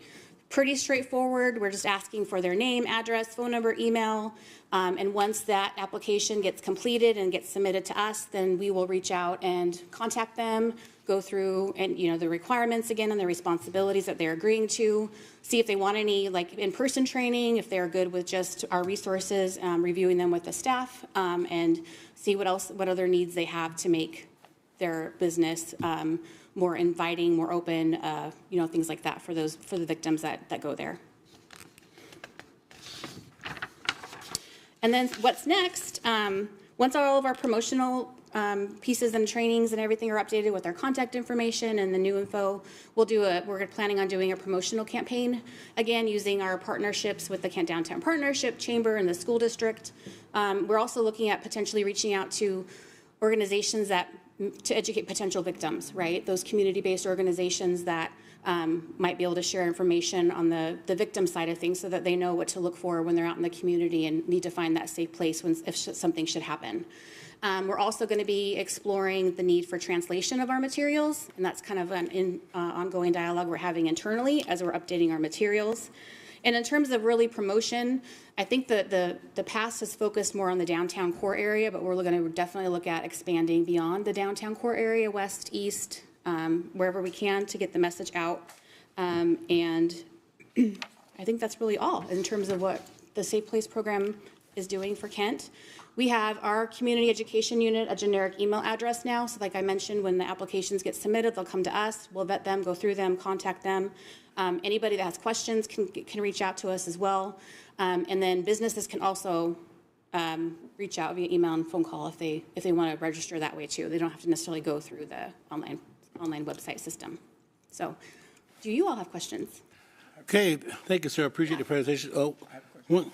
Pretty straightforward. We're just asking for their name, address, phone number, email, and once that application gets completed and gets submitted to us, then we will reach out and contact them, go through and the requirements again and the responsibilities that they're agreeing to, see if they want any like in-person training, if they're good with just our resources, reviewing them with the staff, and see what other needs they have to make their business more inviting, more open, things like that for the victims that go there. And then what's next? Once all of our promotional pieces and trainings and everything are updated with our contact information and the new info, we're planning on doing a promotional campaign, again, using our partnerships with the Kent Downtown Partnership, Chamber, and the school district. We're also looking at potentially reaching out to organizations to educate potential victims, right? Those community-based organizations that might be able to share information on the victim side of things so that they know what to look for when they're out in the community and need to find that safe place if something should happen. We're also going to be exploring the need for translation of our materials, and that's kind of an ongoing dialogue we're having internally as we're updating our materials. And in terms of really promotion, I think that the past has focused more on the downtown core area, but we're going to definitely look at expanding beyond the downtown core area, west, east, wherever we can to get the message out. And I think that's really all in terms of what the Safe Place program is doing for Kent. We have our community education unit, a generic email address now. So like I mentioned, when the applications get submitted, they'll come to us. We'll vet them, go through them, contact them. Anybody that has questions can reach out to us as well. And then businesses can also reach out via email and phone call if they want to register that way too. They don't have to necessarily go through the online website system. So do you all have questions? Okay, thank you, sir. Appreciate the presentation. One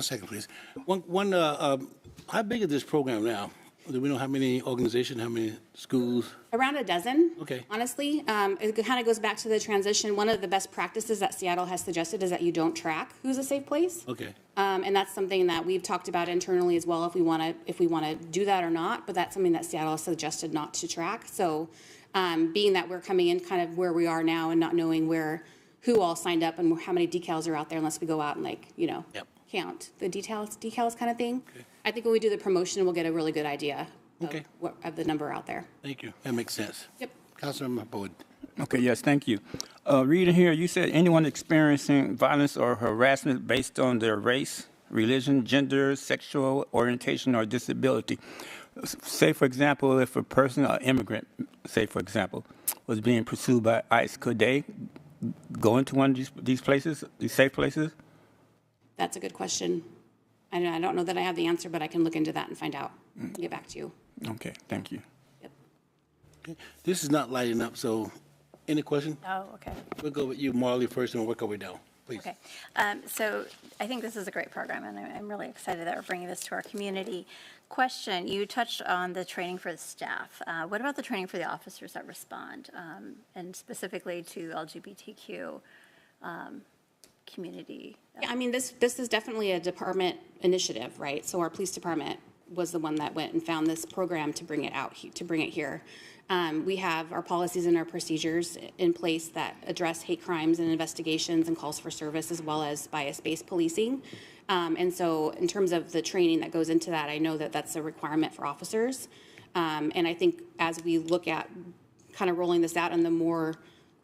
second, please. How big is this program now? Do we know how many organizations, how many schools? Around a dozen. Okay. Honestly, it kind of goes back to the transition. One of the best practices that Seattle has suggested is that you don't track who's a safe place. Okay. And that's something that we've talked about internally as well, if we want to do that or not. But that's something that Seattle has suggested not to track. So, being that we're coming in kind of where we are now and not knowing who all signed up and how many decals are out there unless we go out and count the decals kind of thing. Okay. I think when we do the promotion, we'll get a really good idea of the number out there. Thank you. That makes sense. Yep. Councilmember Boyd. Okay, yes, thank you. Reading here, you said anyone experiencing violence or harassment based on their race, religion, gender, sexual orientation, or disability. Say, for example, if a person, an immigrant, say, for example, was being pursued by ICE, could they go into one of these places, these safe places? That's a good question. I don't know that I have the answer, but I can look into that and find out and get back to you. Okay, thank you. Yep. Okay. This is not lighting up, so any question? Oh, okay. We'll go with you, Marley, first, and we'll work our way down. Please. Okay. So I think this is a great program, and I'm really excited that we're bringing this to our community. Question, you touched on the training for the staff. What about the training for the officers that respond, and specifically to LGBTQ community? Yeah, I mean, this is definitely a department initiative, right? So our police department was the one that went and found this program to bring it here. We have our policies and our procedures in place that address hate crimes and investigations and calls for service, as well as bias-based policing. And so in terms of the training that goes into that, I know that that's a requirement for officers. And I think as we look at kind of rolling this out and the more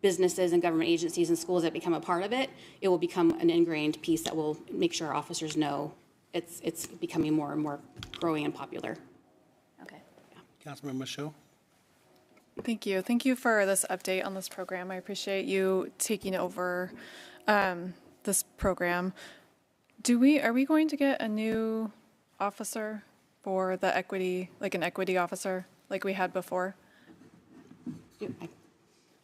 businesses and government agencies and schools that become a part of it, it will become an ingrained piece that will make sure our officers know it's becoming more and more growing and popular. Okay. Yeah. Councilmember Michaud. Thank you. Thank you for this update on this program. I appreciate you taking over this program. Are we going to get a new officer for the equity, like an equity officer like we had before?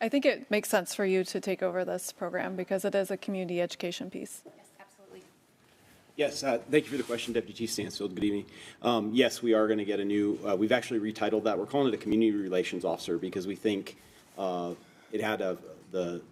I think it makes sense for you to take over this program because it is a community education piece. Yes, absolutely. Yes, thank you for the question, Deputy Chief Stansfield. Good evening. Yes, we are going to get a new, we've actually retitled that. We're calling it a community relations officer because we think it had the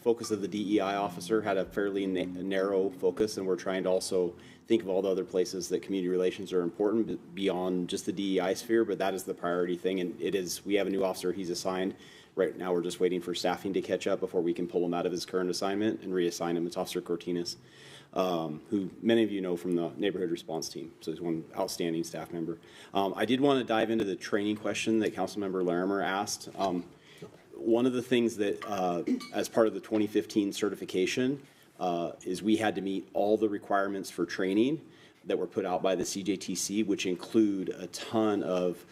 focus of the DEI officer had a fairly narrow focus, and we're trying to also think of all the other places that community relations are important beyond just the DEI sphere, but that is the priority thing, and it is, we have a new officer, he's assigned. Right now, we're just waiting for staffing to catch up before we can pull him out of his current assignment and reassign him. It's Officer Cortinas, who many of you know from the neighborhood response team. So he's one outstanding staff member. I did want to dive into the training question that Councilmember Larimer asked. One of the things that, as part of the 2015 certification, is we had to meet all the requirements for training that were put out by the CJTC, which include a ton of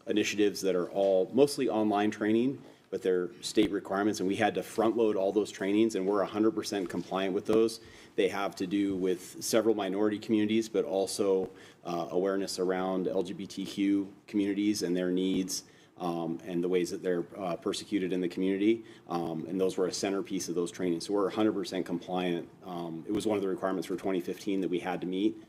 initiatives that are all mostly online training, but they're state requirements, and we had to front load all those trainings, and we're 100% compliant with those. They have to do with several minority communities, but also awareness around LGBTQ communities and their needs, and the ways that they're persecuted in the community. And those were a centerpiece of those trainings. So we're 100% compliant. It was one of the requirements for 2015 that we had to meet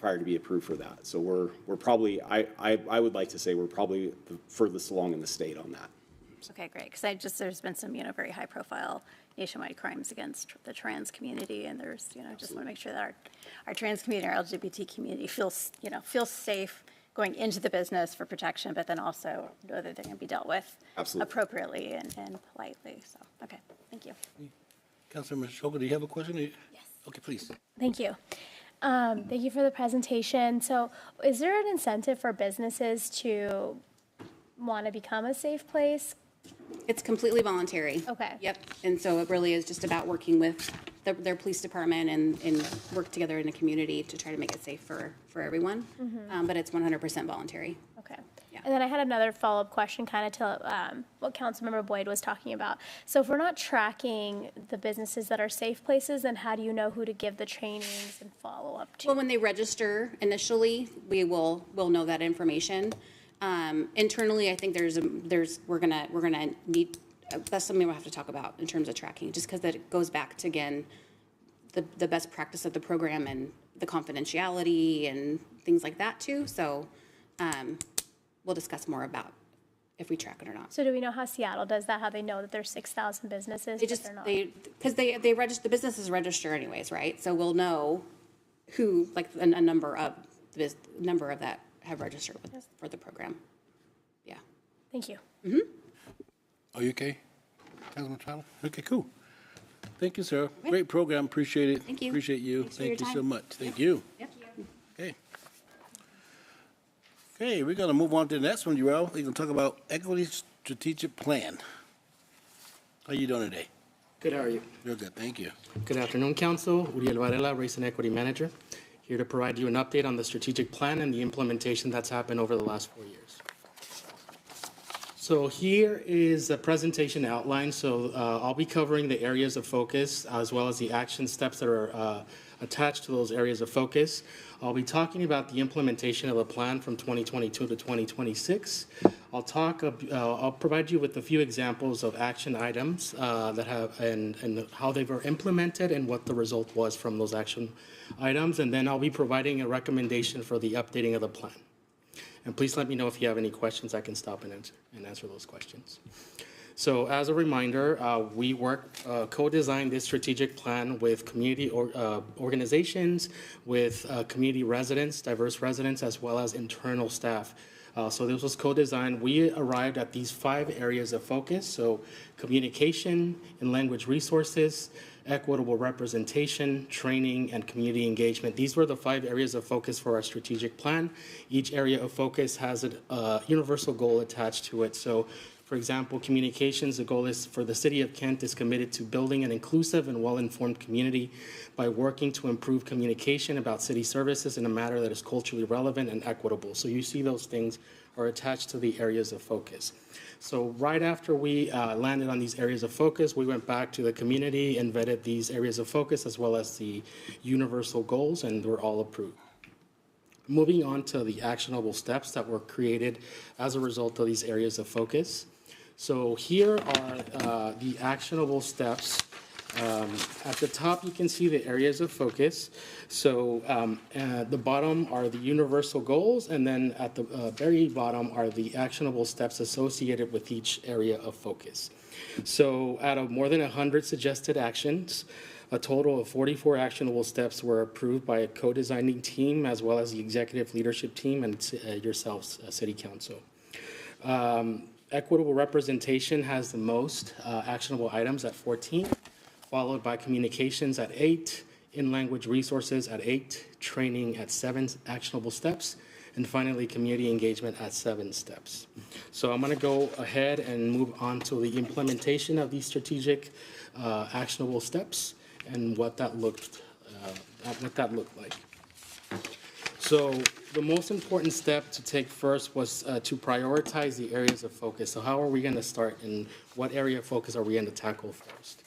prior to be approved for that. So we're probably, I would like to say we're probably the furthest along in the state on that. Okay, great, because there's been some, very high-profile nationwide crimes against the trans community, and there's, just want to make sure that our trans community, our LGBT community feels safe going into the business for protection, but then also know that they're going to be dealt with appropriately and politely. So, okay, thank you. Councilmember Shoka, do you have a question? Yes. Okay, please. Thank you. Thank you for the presentation. So is there an incentive for businesses to want to become a safe place? It's completely voluntary. Okay. Yep. And so it really is just about working with their police department and work together in the community to try to make it safe for everyone. Mhm. But it's 100% voluntary. Okay. And then I had another follow-up question kind of to what Councilmember Boyd was talking about. So if we're not tracking the businesses that are safe places, then how do you know who to give the trainings and follow up to? Well, when they register initially, we'll know that information. Internally, I think we're gonna need, that's something we'll have to talk about in terms of tracking, just because that goes back to, again, the best practice of the program and the confidentiality and things like that too. So we'll discuss more about if we track it or not. So do we know how Seattle does that? How they know that there's 6,000 businesses? Because they register, the businesses register anyways, right? So we'll know who, like a number of that have registered for the program. Yeah. Thank you. Mm-hmm. Are you okay, Councilman Tyler? Okay, cool. Thank you, sir. Great program. Appreciate it. Thank you. Appreciate you. Thanks for Thank your you so time. much. Thank you. Yep. Okay. Okay, we're going to move on to the next one, Urel. We're going to talk about equity strategic plan. How you doing today? Good, how are you? Real good, thank you. Good afternoon, Council. Uriel Varela, Race and Equity Manager, here to provide you an update on the strategic plan and the implementation that's happened over the last 4 years. So here is a presentation outline. So I'll be covering the areas of focus as well as the action steps that are attached to those areas of focus. I'll be talking about the implementation of a plan from 2022 to 2026. I'll provide you with a few examples of action items that have and how they were implemented and what the result was from those action items. And then I'll be providing a recommendation for the updating of the plan. And please let me know if you have any questions. I can stop and answer those questions. So as a reminder, we co-designed this strategic plan with community organizations, with community residents, diverse residents, as well as internal staff. So this was co-designed. We arrived at these 5 areas of focus. So communication and language resources, equitable representation, training, and community engagement. These were the 5 areas of focus for our strategic plan. Each area of focus has a universal goal attached to it. So, for example, communications, the goal is for the City of Kent is committed to building an inclusive and well-informed community by working to improve communication about city services in a manner that is culturally relevant and equitable. So you see those things are attached to the areas of focus. So right after we landed on these areas of focus, we went back to the community and vetted these areas of focus as well as the universal goals, and were all approved. Moving on to the actionable steps that were created as a result of these areas of focus. So here are the actionable steps At the top, you can see the areas of focus. So at the bottom are the universal goals, and then at the very bottom are the actionable steps associated with each area of focus. So out of more than 100 suggested actions, a total of 44 actionable steps were approved by a co-designing team, as well as the executive leadership team and yourselves, City Council. Equitable representation has the most actionable items at 14, followed by communications at 8, in-language resources at 8, training at 7 actionable steps, and finally, community engagement at 7 steps. So I'm going to go ahead and move on to the implementation of these strategic actionable steps and what that looked like. So the most important step to take first was to prioritize the areas of focus. So how are we going to start, and what area of focus are we going to tackle first?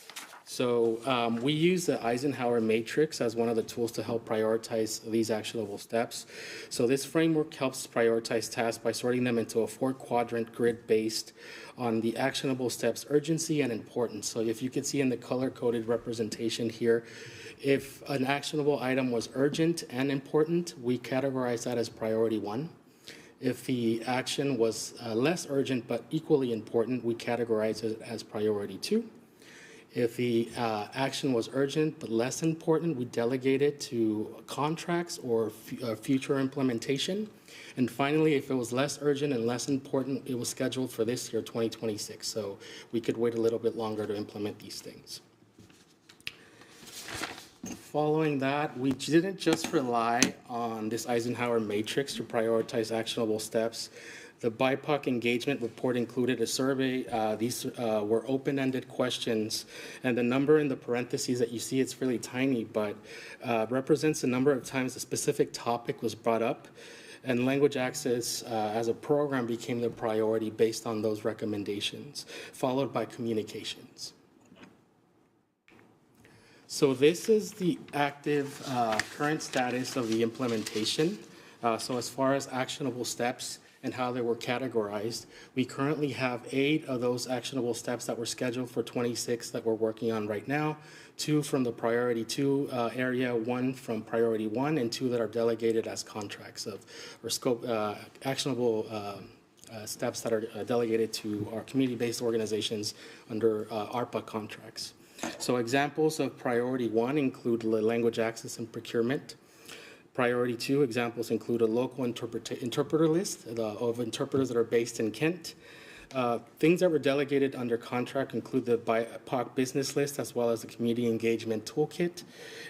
So we use the Eisenhower matrix as one of the tools to help prioritize these actionable steps. So this framework helps prioritize tasks by sorting them into a 4-quadrant grid based on the actionable steps' urgency and importance. So if you can see in the color-coded representation here, if an actionable item was urgent and important, we categorize that as priority 1. If the action was less urgent but equally important, we categorize it as priority 2. If the action was urgent but less important, we delegate it to contracts or future implementation. And finally, if it was less urgent and less important, it was scheduled for this year, 2026. So we could wait a little bit longer to implement these things. Following that, we didn't just rely on this Eisenhower matrix to prioritize actionable steps. The BIPOC engagement report included a survey. These were open-ended questions, and the number in the parentheses that you see, it's really tiny, but represents the number of times a specific topic was brought up, and language access as a program became the priority based on those recommendations, followed by communications. So this is the active current status of the implementation. So as far as actionable steps and how they were categorized, we currently have 8 of those actionable steps that were scheduled for 26 that we're working on right now, 2 from the priority 2 area, 1 from priority 1, and 2 that are delegated as contracts or scope actionable steps that are delegated to our community-based organizations under ARPA contracts. So examples of priority 1 include language access and procurement. Priority 2 examples include a local interpreter list of interpreters that are based in Kent. Things that were delegated under contract include the BIPOC business list as well as the community engagement toolkit.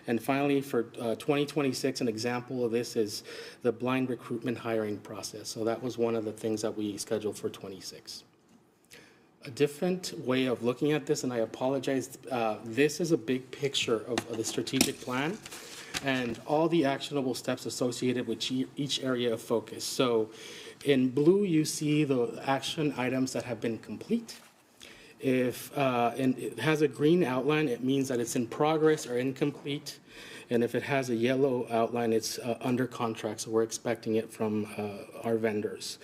And finally, for 2026, an example of this is the blind recruitment hiring process. So that was one of the things that we scheduled for 26. A different way of looking at this, and I apologize, this is a big picture of the strategic plan and all the actionable steps associated with each area of focus. So in blue, you see the action items that have been complete. And it has a green outline, it means that it's in progress or incomplete. And if it has a yellow outline, it's under contract, so we're expecting it from our vendors.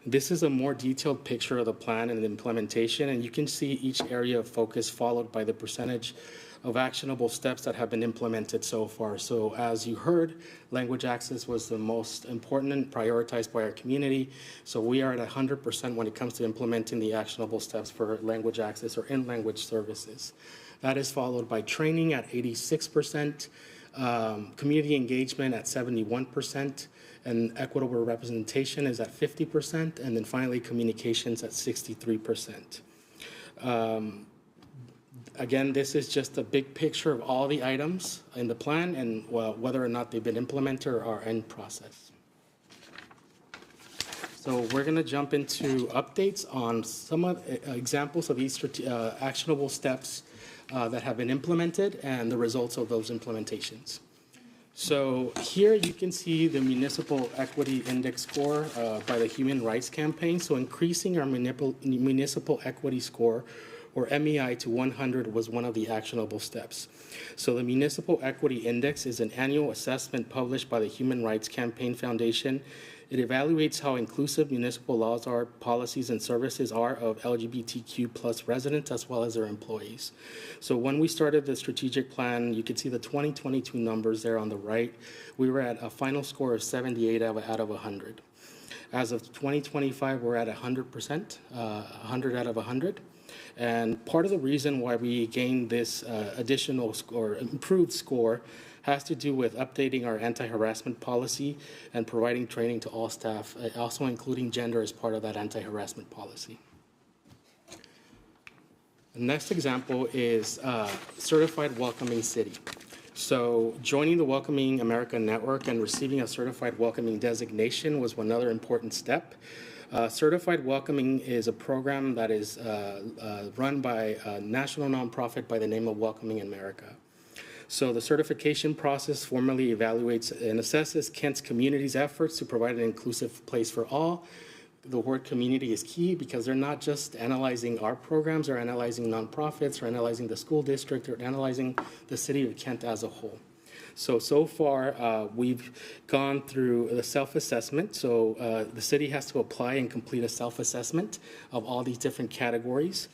This is a more detailed picture of the plan and the implementation, and you can see each area of focus followed by the percentage of actionable steps that have been implemented so far. So as you heard, language access was the most important and prioritized by our community. So we are at 100% when it comes to implementing the actionable steps for language access or in-language services. That is followed by training at 86%, community engagement at 71%, and equitable representation is at 50%, and then finally communications at 63%. Again, this is just a big picture of all the items in the plan and whether or not they've been implemented or are in process. So we're going to jump into updates on some of examples of these actionable steps that have been implemented and the results of those implementations. So here you can see the Municipal Equity Index score by the Human Rights Campaign. So increasing our municipal equity score, or MEI, to 100 was one of the actionable steps. So the Municipal Equity Index is an annual assessment published by the Human Rights Campaign Foundation. It evaluates how inclusive municipal laws are, policies, and services are of LGBTQ plus residents as well as their employees. So when we started the strategic plan, you can see the 2022 numbers there on the right. We were at a final score of 78 out of 100. As of 2025, we're at 100%, 100 out of 100. And part of the reason why we gained this additional score, improved score, has to do with updating our anti-harassment policy and providing training to all staff, also including gender as part of that anti-harassment policy. The next example is Certified Welcoming City. So joining the Welcoming America Network and receiving a Certified Welcoming designation was another important step. Certified Welcoming is a program that is run by a national nonprofit by the name of Welcoming America. So the certification process formally evaluates and assesses Kent's community's efforts to provide an inclusive place for all. The word community is key because they're not just analyzing our programs, they're analyzing nonprofits, they're analyzing the school district, they're analyzing the city of Kent as a whole. So far, we've gone through the self-assessment. So the city has to apply and complete a self-assessment of all these different categories.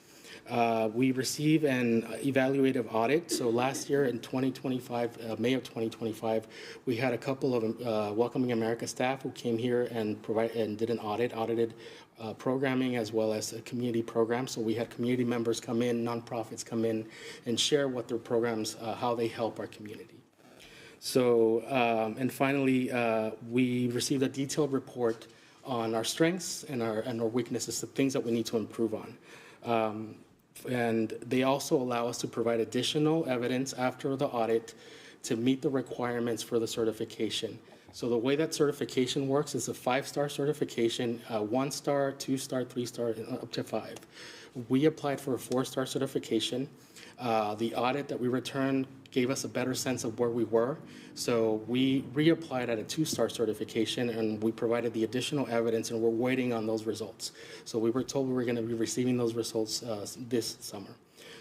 We receive an evaluative audit. So last year in 2025, May of 2025, we had a couple of Welcoming America staff who came here and did an audited programming as well as a community program. So we had community members come in, nonprofits come in, and share what their programs, how they help our community. So, and finally, we received a detailed report on our strengths and our weaknesses, the things that we need to improve on. And they also allow us to provide additional evidence after the audit to meet the requirements for the certification. So the way that certification works is a 5-star certification, 1-star, 2-star, 3-star, and up to 5. We applied for a 4-star certification. The audit that we returned gave us a better sense of where we were. So we reapplied at a 2-star certification, and we provided the additional evidence, and we're waiting on those results. So we were told we were going to be receiving those results this summer.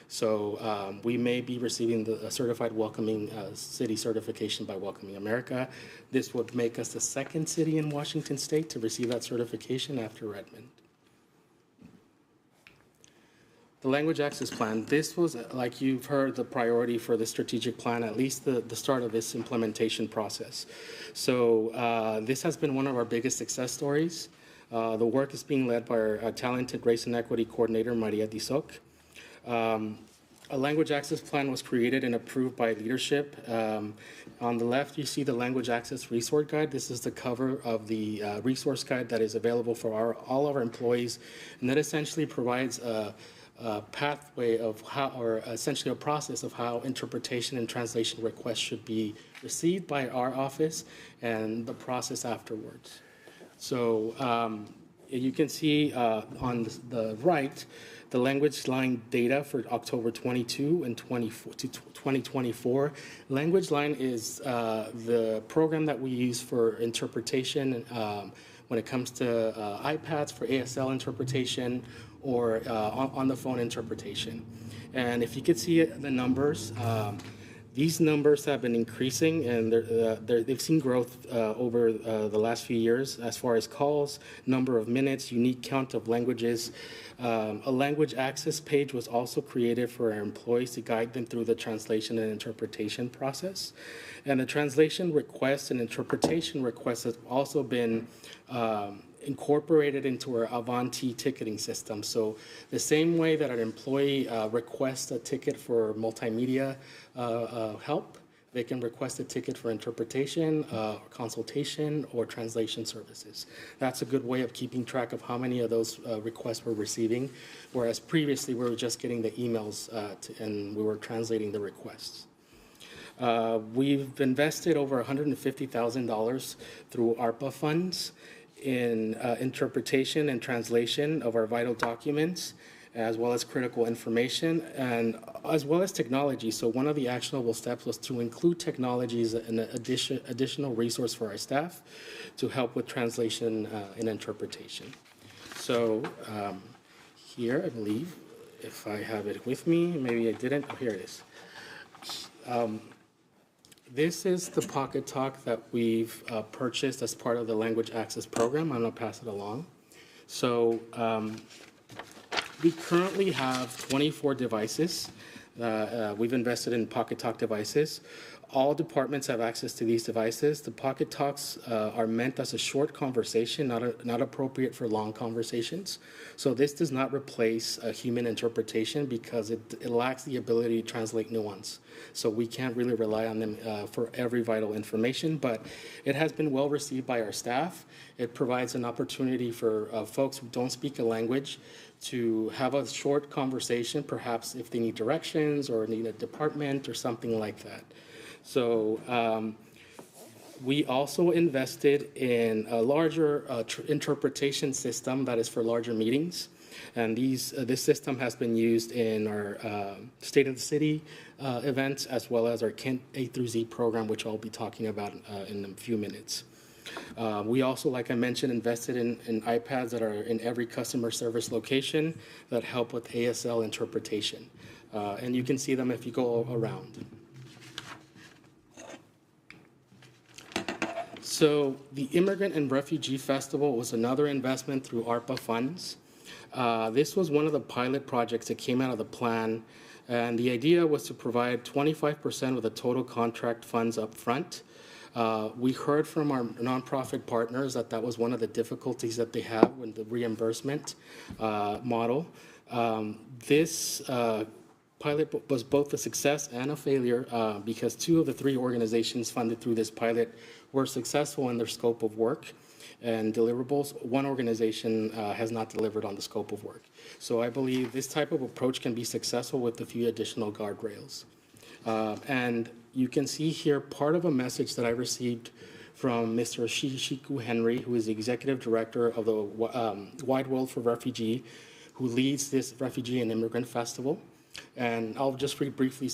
So we may be receiving the Certified Welcoming City certification by Welcoming America. This would make us the second city in Washington State to receive that certification after Redmond. The Language Access Plan, this was, like you've heard, the priority for the strategic plan, at least the start of this implementation process. So this has been one of our biggest success stories. The work is being led by our talented Race and Equity Coordinator, Maria Disoc. A Language Access Plan was created and approved by leadership. On the left, you see the Language Access Resource Guide. This is the cover of the resource guide that is available for all of our employees, and that essentially provides a pathway of how, or essentially a process of how interpretation and translation requests should be received by our office and the process afterwards. So you can see on the right, the language line data for October 22 and 2024. Language line is the program that we use for interpretation when it comes to iPads for ASL interpretation, or on the phone interpretation. And if you could see the numbers, these numbers have been increasing, and they've seen growth over the last few years as far as calls, number of minutes, unique count of languages. A language access page was also created for our employees to guide them through the translation and interpretation process. And the translation requests and interpretation requests have also been incorporated into our Avanti ticketing system. So the same way that an employee requests a ticket for multimedia help, they can request a ticket for interpretation, consultation, or translation services. That's a good way of keeping track of how many of those requests we're receiving, whereas previously we were just getting the emails and we were translating the requests. We've invested over $150,000 through ARPA funds in interpretation and translation of our vital documents, as well as critical information, and as well as technology. So one of the actionable steps was to include technology as an additional resource for our staff to help with translation and interpretation. So here, I believe, if I have it with me, maybe I didn't, oh, here it is. This is the Pocket Talk that we've purchased as part of the Language Access Program. I'm going to pass it along. So we currently have 24 devices. We've invested in Pocket Talk devices. All departments have access to these devices. The Pocket Talks are meant as a short conversation, not appropriate for long conversations. So this does not replace a human interpretation because it lacks the ability to translate nuance. So we can't really rely on them for every vital information, but it has been well received by our staff. It provides an opportunity for folks who don't speak a language to have a short conversation, perhaps if they need directions or need a department or something like that. So we also invested in a larger interpretation system that is for larger meetings. And this system has been used in our State of the City events, as well as our Kent A through Z program, which I'll be talking about in a few minutes. We also, like I mentioned, invested in iPads that are in every customer service location that help with ASL interpretation. And you can see them if you go around. So the Immigrant and Refugee Festival was another investment through ARPA funds. This was one of the pilot projects that came out of the plan, and the idea was to provide 25% of the total contract funds up front. We heard from our nonprofit partners that was one of the difficulties that they have with the reimbursement model. This pilot was both a success and a failure because 2 of the 3 organizations funded through this pilot were successful in their scope of work and deliverables. 1 organization has not delivered on the scope of work. So I believe this type of approach can be successful with a few additional guardrails. And you can see here part of a message that I received from Mr. Shishiku Henry, who is the Executive Director of the Wide World for Refugee, who leads this Refugee and Immigrant Festival. And I'll just read briefly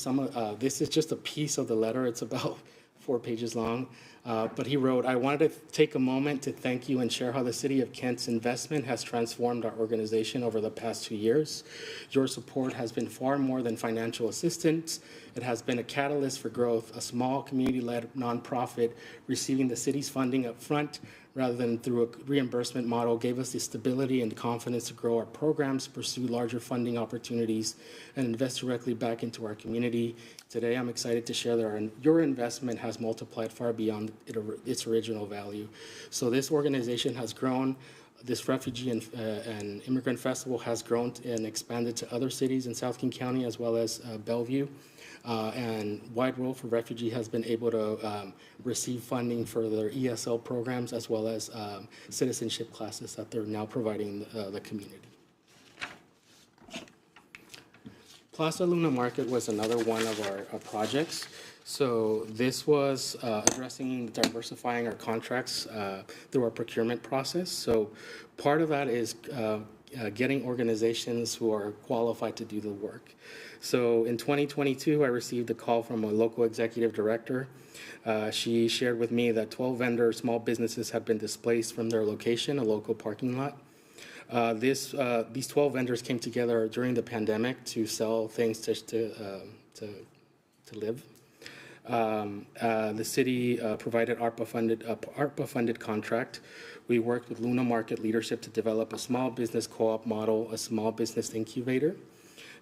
this is just a piece of the letter. It's about 4 pages long. But he wrote, "I wanted to take a moment to thank you and share how the City of Kent's investment has transformed our organization over the past 2 years. Your support has been far more than financial assistance. It has been a catalyst for growth, a small community-led nonprofit receiving the city's funding up front rather than through a reimbursement model gave us the stability and confidence to grow our programs, pursue larger funding opportunities, and invest directly back into our community. Today, I'm excited to share that your investment has multiplied far beyond its original value." So this organization has grown. This Refugee and Immigrant Festival has grown and expanded to other cities in South King County as well as Bellevue. And Wide World for Refugee has been able to receive funding for their ESL programs as well as citizenship classes that they're now providing the community. Plaza Luna Market was another one of our projects. So this was addressing diversifying our contracts through our procurement process. So part of that is getting organizations who are qualified to do the work. So in 2022, I received a call from a local executive director. She shared with me that 12 small businesses had been displaced from their location, a local parking lot. These 12 vendors came together during the pandemic to sell things to live. The city provided ARPA-funded contract. We worked with Luna Market leadership to develop a small business co-op model, a small business incubator.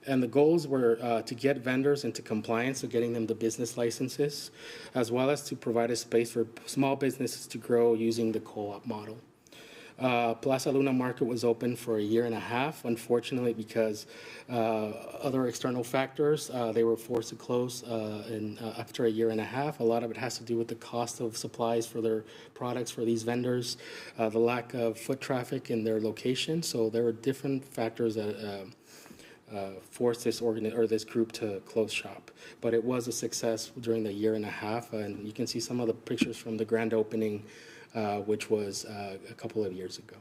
And the goals were to get vendors into compliance, so getting them the business licenses, as well as to provide a space for small businesses to grow using the co-op model. Plaza Luna Market was open for 1.5 years. Unfortunately, because other external factors, they were forced to close after 1.5 years. A lot of it has to do with the cost of supplies for their products for these vendors, the lack of foot traffic in their location. So there were different factors that forced this group to close shop. But it was a success during the 1.5 years, and you can see some of the pictures from the grand opening, which was a couple of years ago.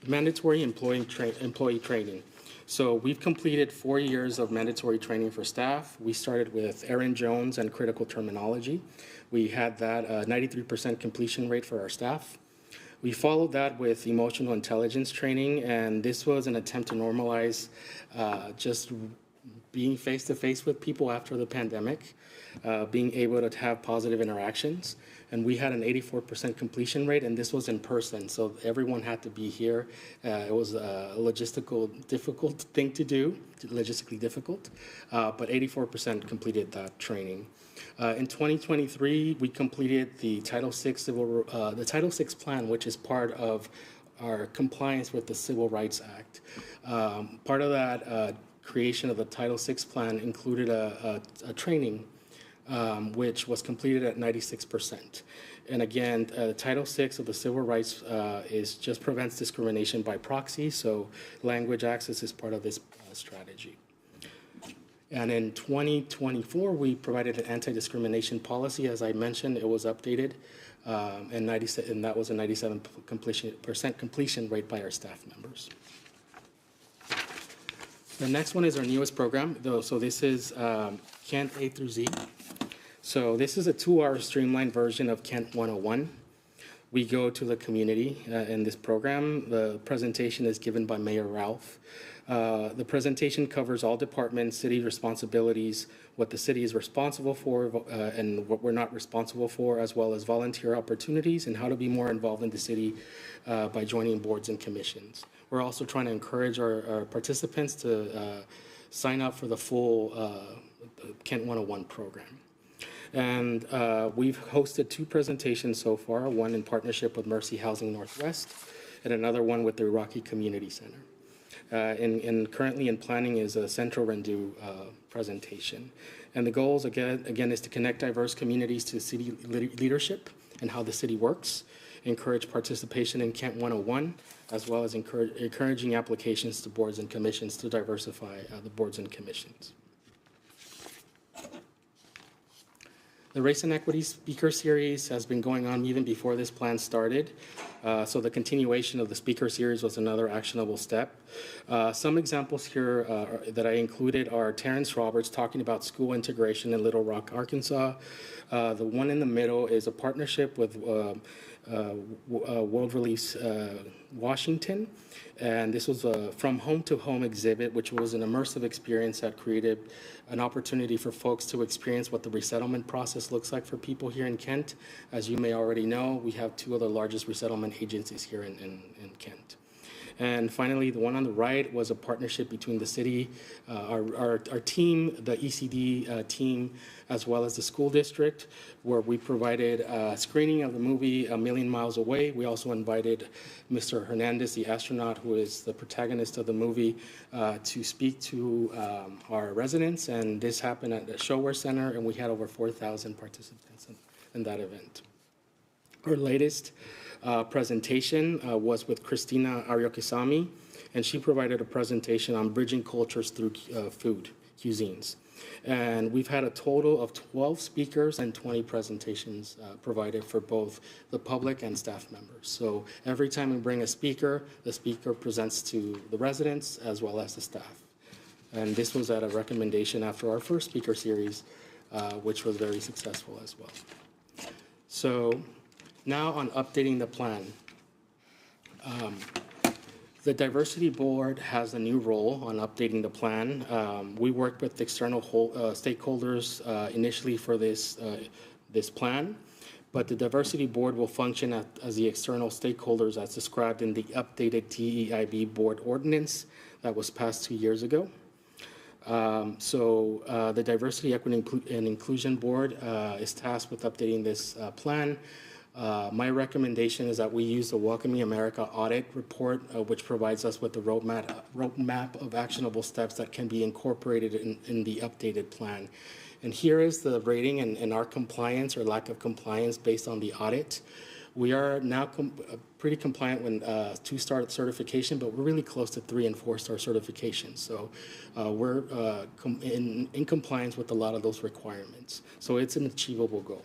Mandatory employee training. So we've completed 4 years of mandatory training for staff. We started with Aaron Jones and critical terminology. We had that 93% completion rate for our staff. We followed that with emotional intelligence training, and this was an attempt to normalize just being face-to-face with people after the pandemic, being able to have positive interactions. And we had an 84% completion rate, and this was in person, so everyone had to be here. It was a difficult thing to do, logistically difficult, but 84% completed that training. In 2023, we completed the Title VI Title VI plan, which is part of our compliance with the Civil Rights Act. Part of that creation of the Title VI plan included a training which was completed at 96%. And again, Title VI of the Civil Rights just prevents discrimination by proxy, so language access is part of this strategy. And in 2024, we provided an anti-discrimination policy. As I mentioned, it was updated, and that was a 97% completion rate by our staff members. The next one is our newest program, so this is Kent A through Z. So this is a 2-hour streamlined version of Kent 101. We go to the community in this program. The presentation is given by Mayor Ralph. The presentation covers all departments, city responsibilities, what the city is responsible for and what we're not responsible for, as well as volunteer opportunities and how to be more involved in the city by joining boards and commissions. We're also trying to encourage our participants to sign up for the full Kent 101 program. And we've hosted 2 presentations so far, one in partnership with Mercy Housing Northwest and another one with the Rocky Community Center. And currently in planning is a Central Rendu presentation. And the goals, again, is to connect diverse communities to city leadership and how the city works, encourage participation in Kent 101, as well as encouraging applications to boards and commissions to diversify the boards and commissions. The Race and Equity Speaker Series has been going on even before this plan started. So the continuation of the speaker series was another actionable step. Some examples here that I included are Terrence Roberts talking about school integration in Little Rock, Arkansas. The one in the middle is a partnership with World Reliefs Washington. And this was a From Home to Home exhibit, which was an immersive experience that created an opportunity for folks to experience what the resettlement process looks like for people here in Kent. As you may already know, we have 2 of the largest resettlement agencies here in Kent. And finally, the one on the right was a partnership between the city, our team, the ECD team, as well as the school district, where we provided a screening of the movie A Million Miles Away. We also invited Mr. Hernandez, the astronaut who is the protagonist of the movie, to speak to our residents. And this happened at the Showware Center, and we had over 4,000 participants in that event. Our latest presentation was with Christina Ariokisami, and she provided a presentation on bridging cultures through food, cuisines. And we've had a total of 12 speakers and 20 presentations provided for both the public and staff members. So every time we bring a speaker, the speaker presents to the residents as well as the staff. And this was at a recommendation after our first speaker series, which was very successful as well. So now on updating the plan. The Diversity Board has a new role on updating the plan. We worked with external stakeholders initially for this plan, but the Diversity Board will function as the external stakeholders as described in the updated DEIB Board Ordinance that was passed 2 years ago. The Diversity, Equity, and Inclusion Board is tasked with updating this plan. My recommendation is that we use the Welcoming America audit report, which provides us with the roadmap of actionable steps that can be incorporated in the updated plan. And here is the rating and our compliance or lack of compliance based on the audit. We are now pretty compliant with 2-star certification, but we're really close to 3- and 4-star certification. So we're in compliance with a lot of those requirements. So it's an achievable goal.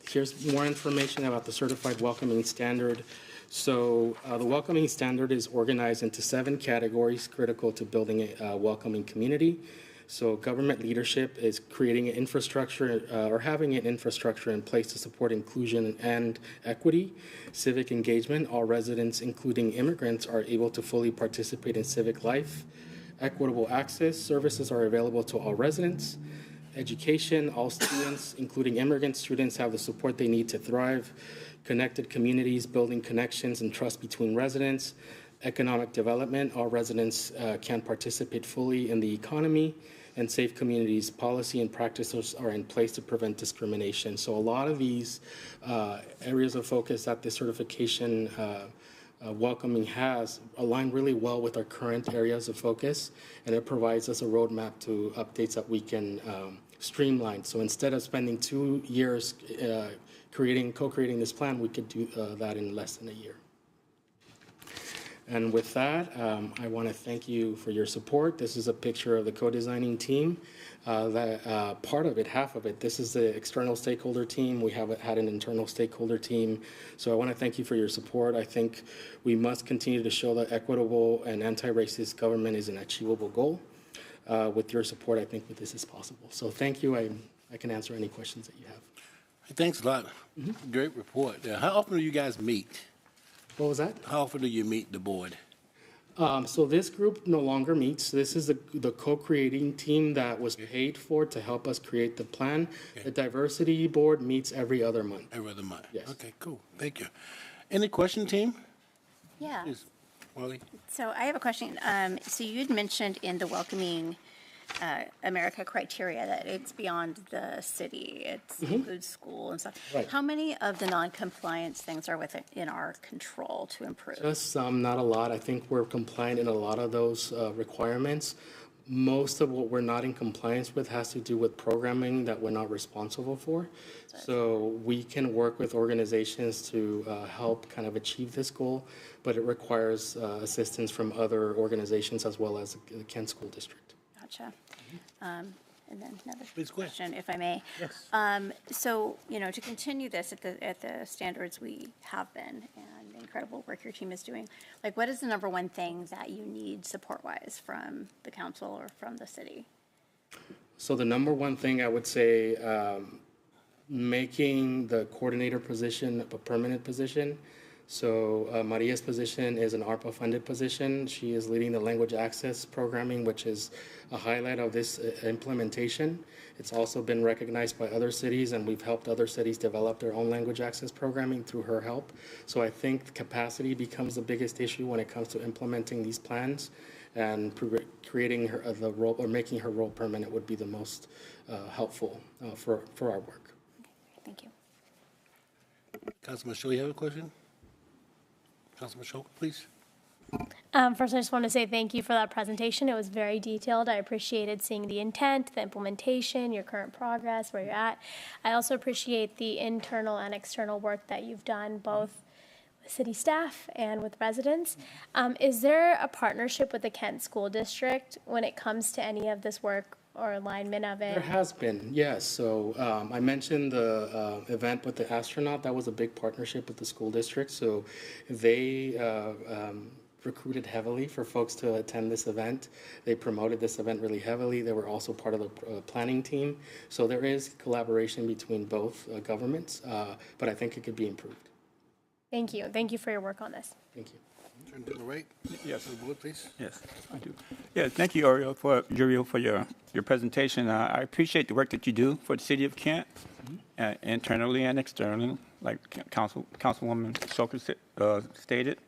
Here's more information about the Certified Welcoming Standard. So the Welcoming Standard is organized into 7 categories critical to building a welcoming community. So government leadership is creating an infrastructure or having an infrastructure in place to support inclusion and equity. Civic engagement, all residents, including immigrants, are able to fully participate in civic life. Equitable access services are available to all residents. Education, all students, including immigrant students, have the support they need to thrive. Connected communities, building connections and trust between residents. Economic development, all residents can participate fully in the economy. And safe communities, policy and practices are in place to prevent discrimination. So a lot of these areas of focus that this certification welcoming has align really well with our current areas of focus, and it provides us a roadmap to updates that we can streamline. So instead of spending 2 years co-creating this plan, we could do that in less than a year. And with that, I want to thank you for your support. This is a picture of the co-designing team. Part of it, half of it, this is the external stakeholder team. We have had an internal stakeholder team. So I want to thank you for your support. I think we must continue to show that equitable and anti-racist government is an achievable goal. With your support, I think that this is possible. So thank you. I can answer any questions that you have. Thanks a lot. Great report. How often do you guys meet? What was that? How often do you meet the board? So this group no longer meets. This is the co-creating team that was paid for to help us create the plan. Okay. The diversity board meets every other month. Every other month? Yes. Okay, cool. Thank you. Any question, team? Yeah. Please, Wally. So I have a question. So you had mentioned in the Welcoming America criteria that it's beyond the city. It includes school and stuff. Right. How many of the non-compliance things are within our control to improve? Just some, not a lot. I think we're compliant in a lot of those requirements. Most of what we're not in compliance with has to do with programming that we're not responsible for. So we can work with organizations to help kind of achieve this goal, but it requires assistance from other organizations as well as the Kent School District. Gotcha. And then another Please go ahead. question, if I may. Yes. So, to continue this at the standards we have been and the incredible work your team is doing, like what is the number one thing that you need support-wise from the council or from the city? So the number one thing I would say, making the coordinator position a permanent position. So Maria's position is an ARPA-funded position. She is leading the language access programming, which is a highlight of this implementation. It's also been recognized by other cities, and we've helped other cities develop their own language access programming through her help. So I think capacity becomes the biggest issue when it comes to implementing these plans, and creating her the role or making her role permanent would be the most helpful for our work. Thank you. Councilman Shaw, you have a question? Councilman Shaw, please. First, I just want to say thank you for that presentation. It was very detailed. I appreciated seeing the intent, the implementation, your current progress, where you're at. I also appreciate the internal and external work that you've done, both with city staff and with residents. Is there a partnership with the Kent School District when it comes to any of this work or alignment of it? There has been, yes. So I mentioned the event with the astronaut. That was a big partnership with the school district. So they recruited heavily for folks to attend this event. They promoted this event really heavily. They were also part of the planning team. So there is collaboration between both governments, but I think it could be improved. Thank you. Thank you for your work on this. Thank you. Turn to the right. Yes. To the board, please. Yes, I do. Yeah, thank you, Uriel, for your presentation. I appreciate the work that you do for the city of Kent, internally and externally, like Councilwoman Shoker stated.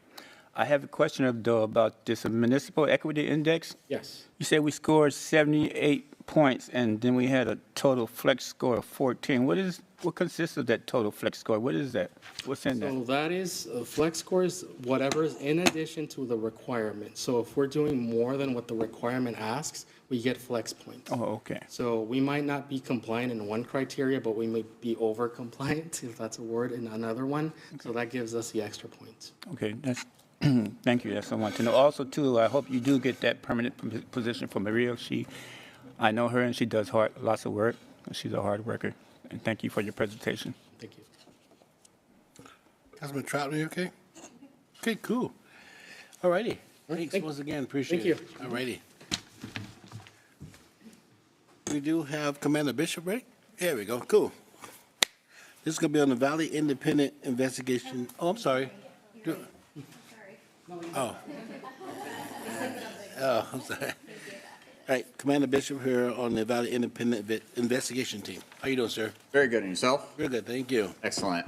I have a question though about this municipal equity index. Yes. You said we scored 78 points, and then we had a total flex score of 14. What consists of that total flex score? What is that? What's in that? So that is, flex score is whatever is in addition to the requirement. So if we're doing more than what the requirement asks, we get flex points. Oh, okay. So we might not be compliant in one criteria, but we may be over compliant, if that's a word, in another one. Okay. So that gives us the extra points. Okay, that's thank you. That's what I want to know. Also, too, I hope you do get that permanent position for Maria. I know her, and she does lots of work. She's a hard worker. And thank you for your presentation. Thank you. Councilman Troutman, you okay? Okay, cool. All righty. Thanks once again. Appreciate it. Thank you. All righty. We do have Commander Bishop, right? There we go. Cool. This is going to be on the Valley Independent Investigation. Oh, I'm sorry. Oh. Oh, I'm sorry. All right, Commander Bishop here on the Valley Independent Investigation Team. How you doing, sir? Very good. And yourself? Very good, thank you. Excellent.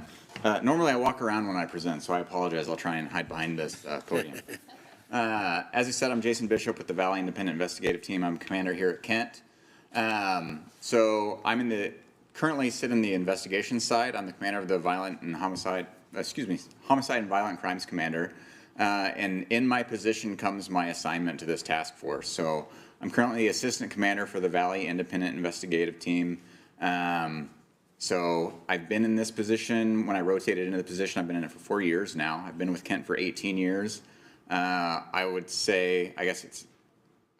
Normally I walk around when I present, so I apologize. I'll try and hide behind this podium. As you said, I'm Jason Bishop with the Valley Independent Investigative Team. I'm commander here at Kent. So I'm currently sit in the investigation side. I'm the commander of the Homicide and Violent Crimes Commander. And in my position comes my assignment to this task force. So I'm currently assistant commander for the Valley Independent Investigative Team. So I've been in this position. When I rotated into the position, I've been in it for 4 years now. I've been with Kent for 18 years. I would say,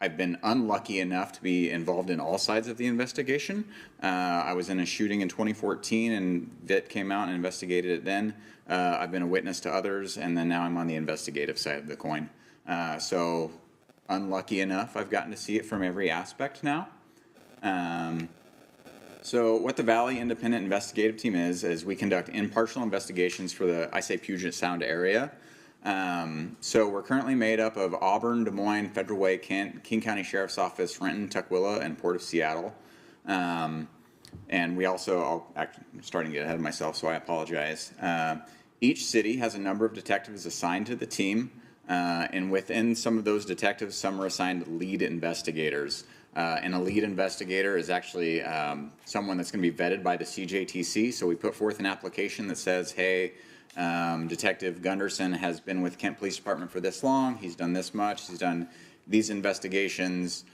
I've been unlucky enough to be involved in all sides of the investigation. I was in a shooting in 2014 and VIT came out and investigated it then. I've been a witness to others, and then now I'm on the investigative side of the coin. So unlucky enough, I've gotten to see it from every aspect now. So what the Valley Independent Investigative Team is we conduct impartial investigations for the, Puget Sound area. So we're currently made up of Auburn, Des Moines, Federal Way, King County Sheriff's Office, Renton, Tukwila, and Port of Seattle. And we also, I'm starting to get ahead of myself, so I apologize. Each city has a number of detectives assigned to the team. And within some of those detectives, some are assigned lead investigators. And a lead investigator is actually someone that's going to be vetted by the CJTC. So we put forth an application that says, hey, Detective Gunderson has been with Kent Police Department for this long. He's done this much. He's done these investigations.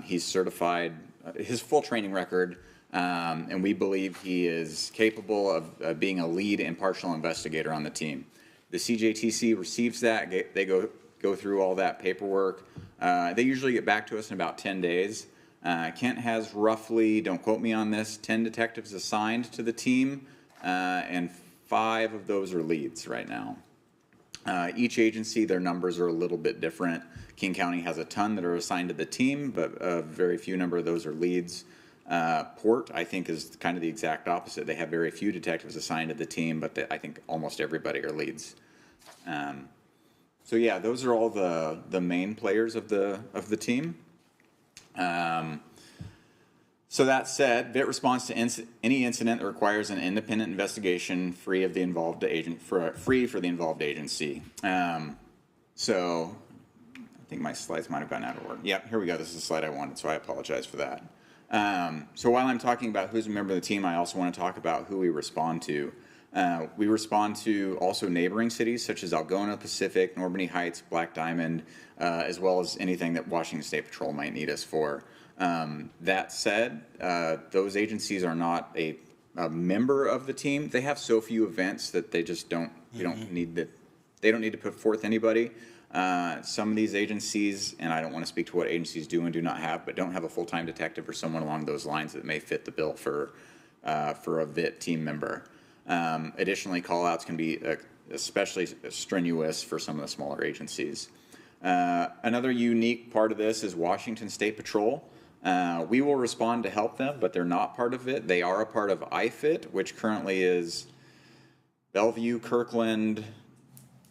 He's certified, his full training record. And we believe he is capable of being a lead impartial investigator on the team. The CJTC receives that. They go through all that paperwork. They usually get back to us in about 10 days. Kent has roughly, don't quote me on this, 10 detectives assigned to the team, and 5 of those are leads right now. Each agency, their numbers are a little bit different. King County has a ton that are assigned to the team, but a very few number of those are leads. Port, I think, is kind of the exact opposite. They have very few detectives assigned to the team, but I think almost everybody are leads. So yeah, those are all the main players of the team. So that said, VIT responds to any incident that requires an independent investigation free for the involved agency. So I think my slides might have gone out of order. Yep, here we go. This is the slide I wanted, so I apologize for that. So while I'm talking about who's a member of the team, I also want to talk about who we respond to. We respond to also neighboring cities such as Algona, Pacific, Normandy Heights, Black Diamond, as well as anything that Washington State Patrol might need us for. That said, those agencies are not a member of the team. They have so few events that they just don't need to put forth anybody. Some of these agencies, and I don't want to speak to what agencies do and do not have, but don't have a full-time detective or someone along those lines that may fit the bill for a VIT team member. Additionally, call-outs can be especially strenuous for some of the smaller agencies. Another unique part of this is Washington State Patrol. We will respond to help them, but they're not part of it. They are a part of IFIT, which currently is Bellevue, Kirkland,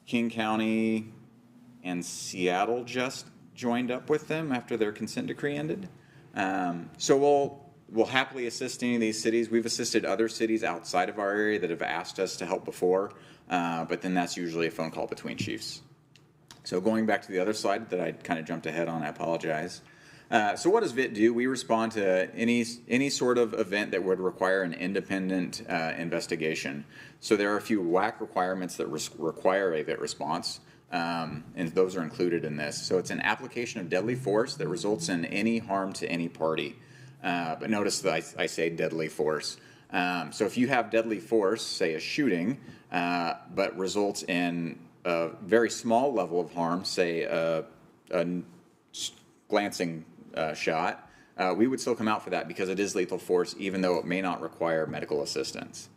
King County, and Seattle just joined up with them after their consent decree ended. So we'll happily assist any of these cities. We've assisted other cities outside of our area that have asked us to help before, but then that's usually a phone call between chiefs. So going back to the other slide that I kind of jumped ahead on, I apologize. So what does VIT do? We respond to any sort of event that would require an independent investigation. So there are a few WAC requirements that require a VIT response, and those are included in this. So it's an application of deadly force that results in any harm to any party. But notice that I say deadly force. So if you have deadly force, say a shooting, but results in a very small level of harm, say a glancing shot, we would still come out for that because it is lethal force, even though it may not require medical assistance.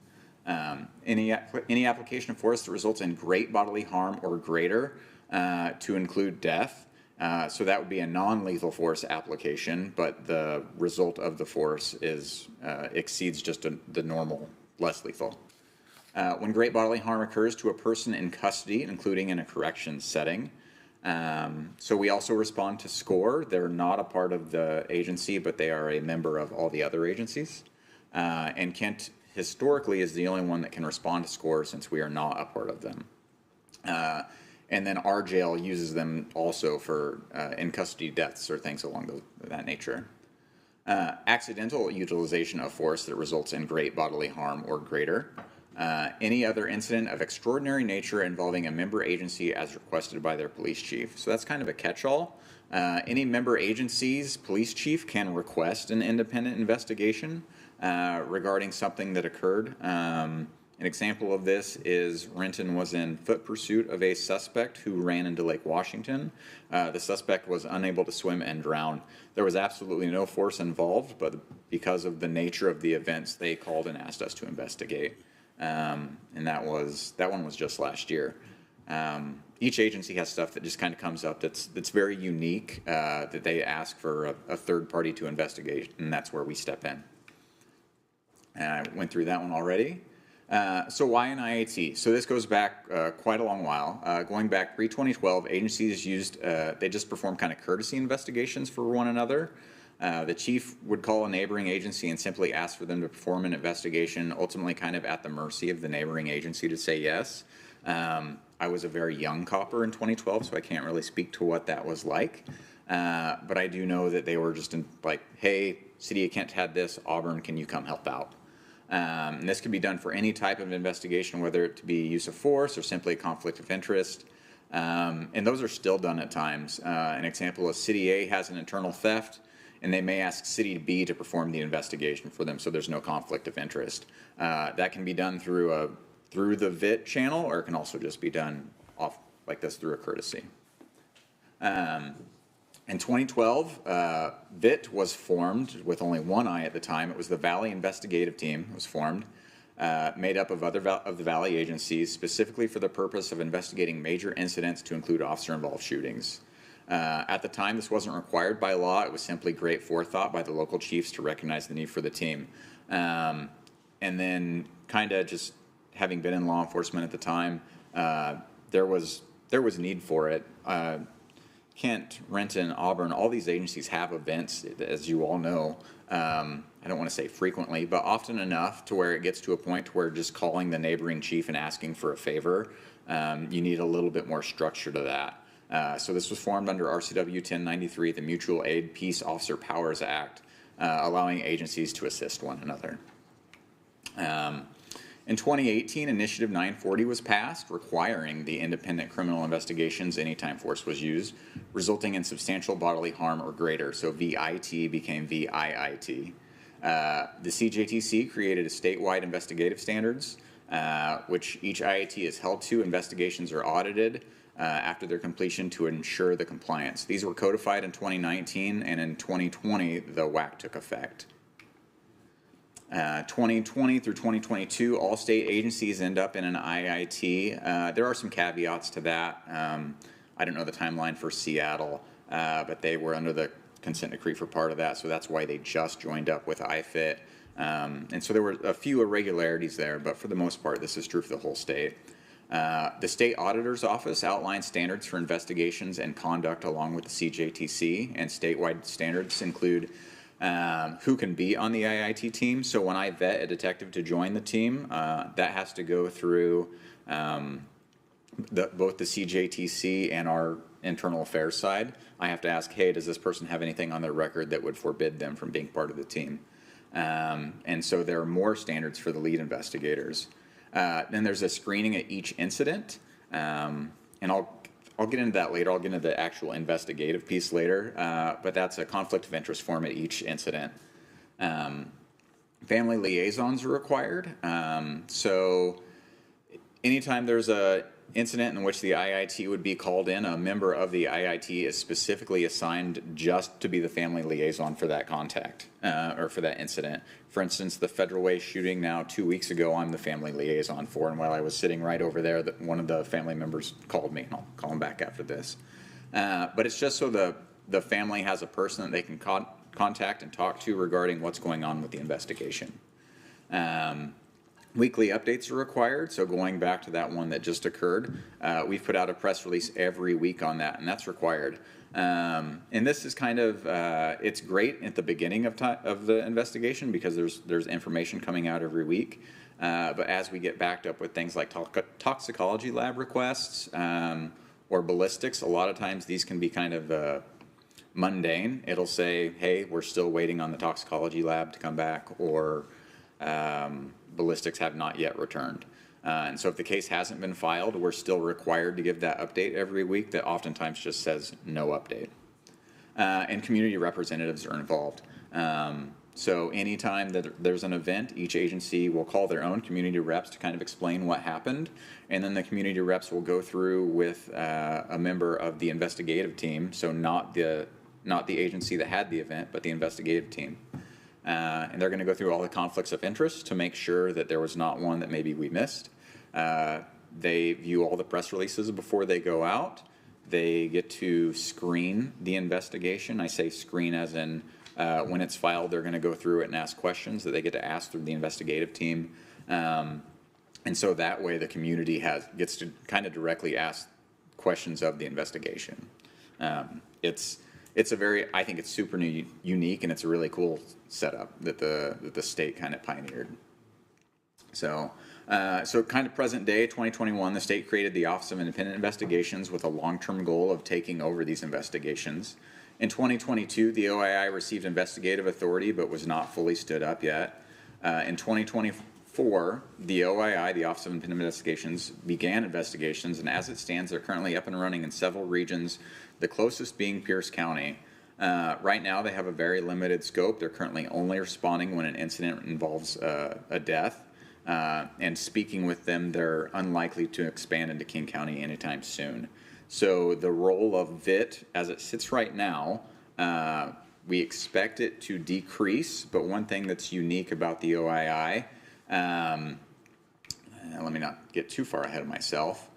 Any application of force that results in great bodily harm or greater, to include death, so that would be a non-lethal force application, but the result of the force exceeds just the normal, less lethal. When great bodily harm occurs to a person in custody, including in a corrections setting, So we also respond to SCORE. They're not a part of the agency, but they are a member of all the other agencies. And Kent historically is the only one that can respond to SCORE since we are not a part of them. And then our jail uses them also for in custody deaths or things along that nature. Accidental utilization of force that results in great bodily harm or greater. Any other incident of extraordinary nature involving a member agency as requested by their police chief. So that's kind of a catch-all. Any member agency's police chief can request an independent investigation regarding something that occurred. An example of this is Renton was in foot pursuit of a suspect who ran into Lake Washington. The suspect was unable to swim and drown. There was absolutely no force involved, but because of the nature of the events, they called and asked us to investigate. And that one was just last year. Each agency has stuff that just kind of comes up that's very unique, that they ask for a third party to investigate, and that's where we step in. And I went through that one already. So why an IAT? So this goes back quite a long while. Going back pre-2012, agencies they just performed kind of courtesy investigations for one another. The chief would call a neighboring agency and simply ask for them to perform an investigation, ultimately kind of at the mercy of the neighboring agency to say yes. I was a very young copper in 2012, so I can't really speak to what that was like. But I do know that they were just like, hey, City of Kent had this, Auburn, can you come help out? And this can be done for any type of investigation, whether it to be use of force or simply a conflict of interest. And those are still done at times. An example is City A has an internal theft, and they may ask City B to perform the investigation for them, so there's no conflict of interest. That can be done through the VIT channel, or it can also just be done off like this through a courtesy. In 2012, VIT was formed with only one eye at the time. It was the Valley Investigative Team. It was formed, made up of of the Valley agencies, specifically for the purpose of investigating major incidents to include officer-involved shootings. At the time, this wasn't required by law. It was simply great forethought by the local chiefs to recognize the need for the team. And then kind of just having been in law enforcement at the time, there was need for it. Kent, Renton, Auburn, all these agencies have events, as you all know. I don't want to say frequently, but often enough to where it gets to a point where just calling the neighboring chief and asking for a favor, you need a little bit more structure to that. So this was formed under RCW 1093, the Mutual Aid Peace Officer Powers Act, allowing agencies to assist one another. In 2018, Initiative 940 was passed, requiring the independent criminal investigations anytime force was used, resulting in substantial bodily harm or greater. So VIT became VIIT. The CJTC created a statewide investigative standards, which each IIT is held to. Investigations are audited after their completion to ensure the compliance. These were codified in 2019, and in 2020, the WAC took effect. 2020 through 2022, all state agencies end up in an IIT. There are some caveats to that. I don't know the timeline for Seattle, but they were under the consent decree for part of that, so that's why they just joined up with IFIT. And so there were a few irregularities there, but for the most part, this is true for the whole state. The state auditor's office outlines standards for investigations and conduct along with the CJTC, and statewide standards include who can be on the IIT team. So when I vet a detective to join the team, that has to go through both the CJTC and our internal affairs side. I have to ask, hey, does this person have anything on their record that would forbid them from being part of the team? And so there are more standards for the lead investigators. Then there's a screening at each incident, and I'll get into that later. I'll get into the actual investigative piece later, but that's a conflict of interest form at each incident. Family liaisons are required. So anytime there's a incident in which the IIT would be called in, a member of the IIT is specifically assigned just to be the family liaison for that contact or for that incident. For instance, the Federal Way shooting now 2 weeks ago, I'm the family liaison for, and while I was sitting right over there, one of the family members called me, and I'll call him back after this. But it's just so the family has a person that they can contact and talk to regarding what's going on with the investigation. Weekly updates are required, so going back to that one that just occurred, we've put out a press release every week on that, and that's required. And this is kind of, it's great at the beginning of the investigation because there's information coming out every week. But as we get backed up with things like toxicology lab requests or ballistics, a lot of times these can be kind of mundane. It'll say, hey, we're still waiting on the toxicology lab to come back, or ballistics have not yet returned. And so if the case hasn't been filed, we're still required to give that update every week that oftentimes just says no update. And community representatives are involved. So anytime that there's an event, each agency will call their own community reps to kind of explain what happened. And then the community reps will go through with a member of the investigative team. So not the agency that had the event, but the investigative team. And they're going to go through all the conflicts of interest to make sure that there was not one that maybe we missed. They view all the press releases before they go out. They get to screen the investigation. I say screen as in when it's filed, they're going to go through it and ask questions that they get to ask through the investigative team. And so that way the community gets to kind of directly ask questions of the investigation. It's a very, I think it's super unique, and it's a really cool setup that the state kind of pioneered. So kind of present day, 2021, the state created the Office of Independent Investigations with a long-term goal of taking over these investigations. In 2022, the OII received investigative authority, but was not fully stood up yet. In 2024, the OII, the Office of Independent Investigations, began investigations, and as it stands, they're currently up and running in several regions, the closest being Pierce County. Right now, they have a very limited scope. They're currently only responding when an incident involves a death. And speaking with them, they're unlikely to expand into King County anytime soon. So the role of VIT, as it sits right now, we expect it to decrease. But one thing that's unique about the OII, let me not get too far ahead of myself.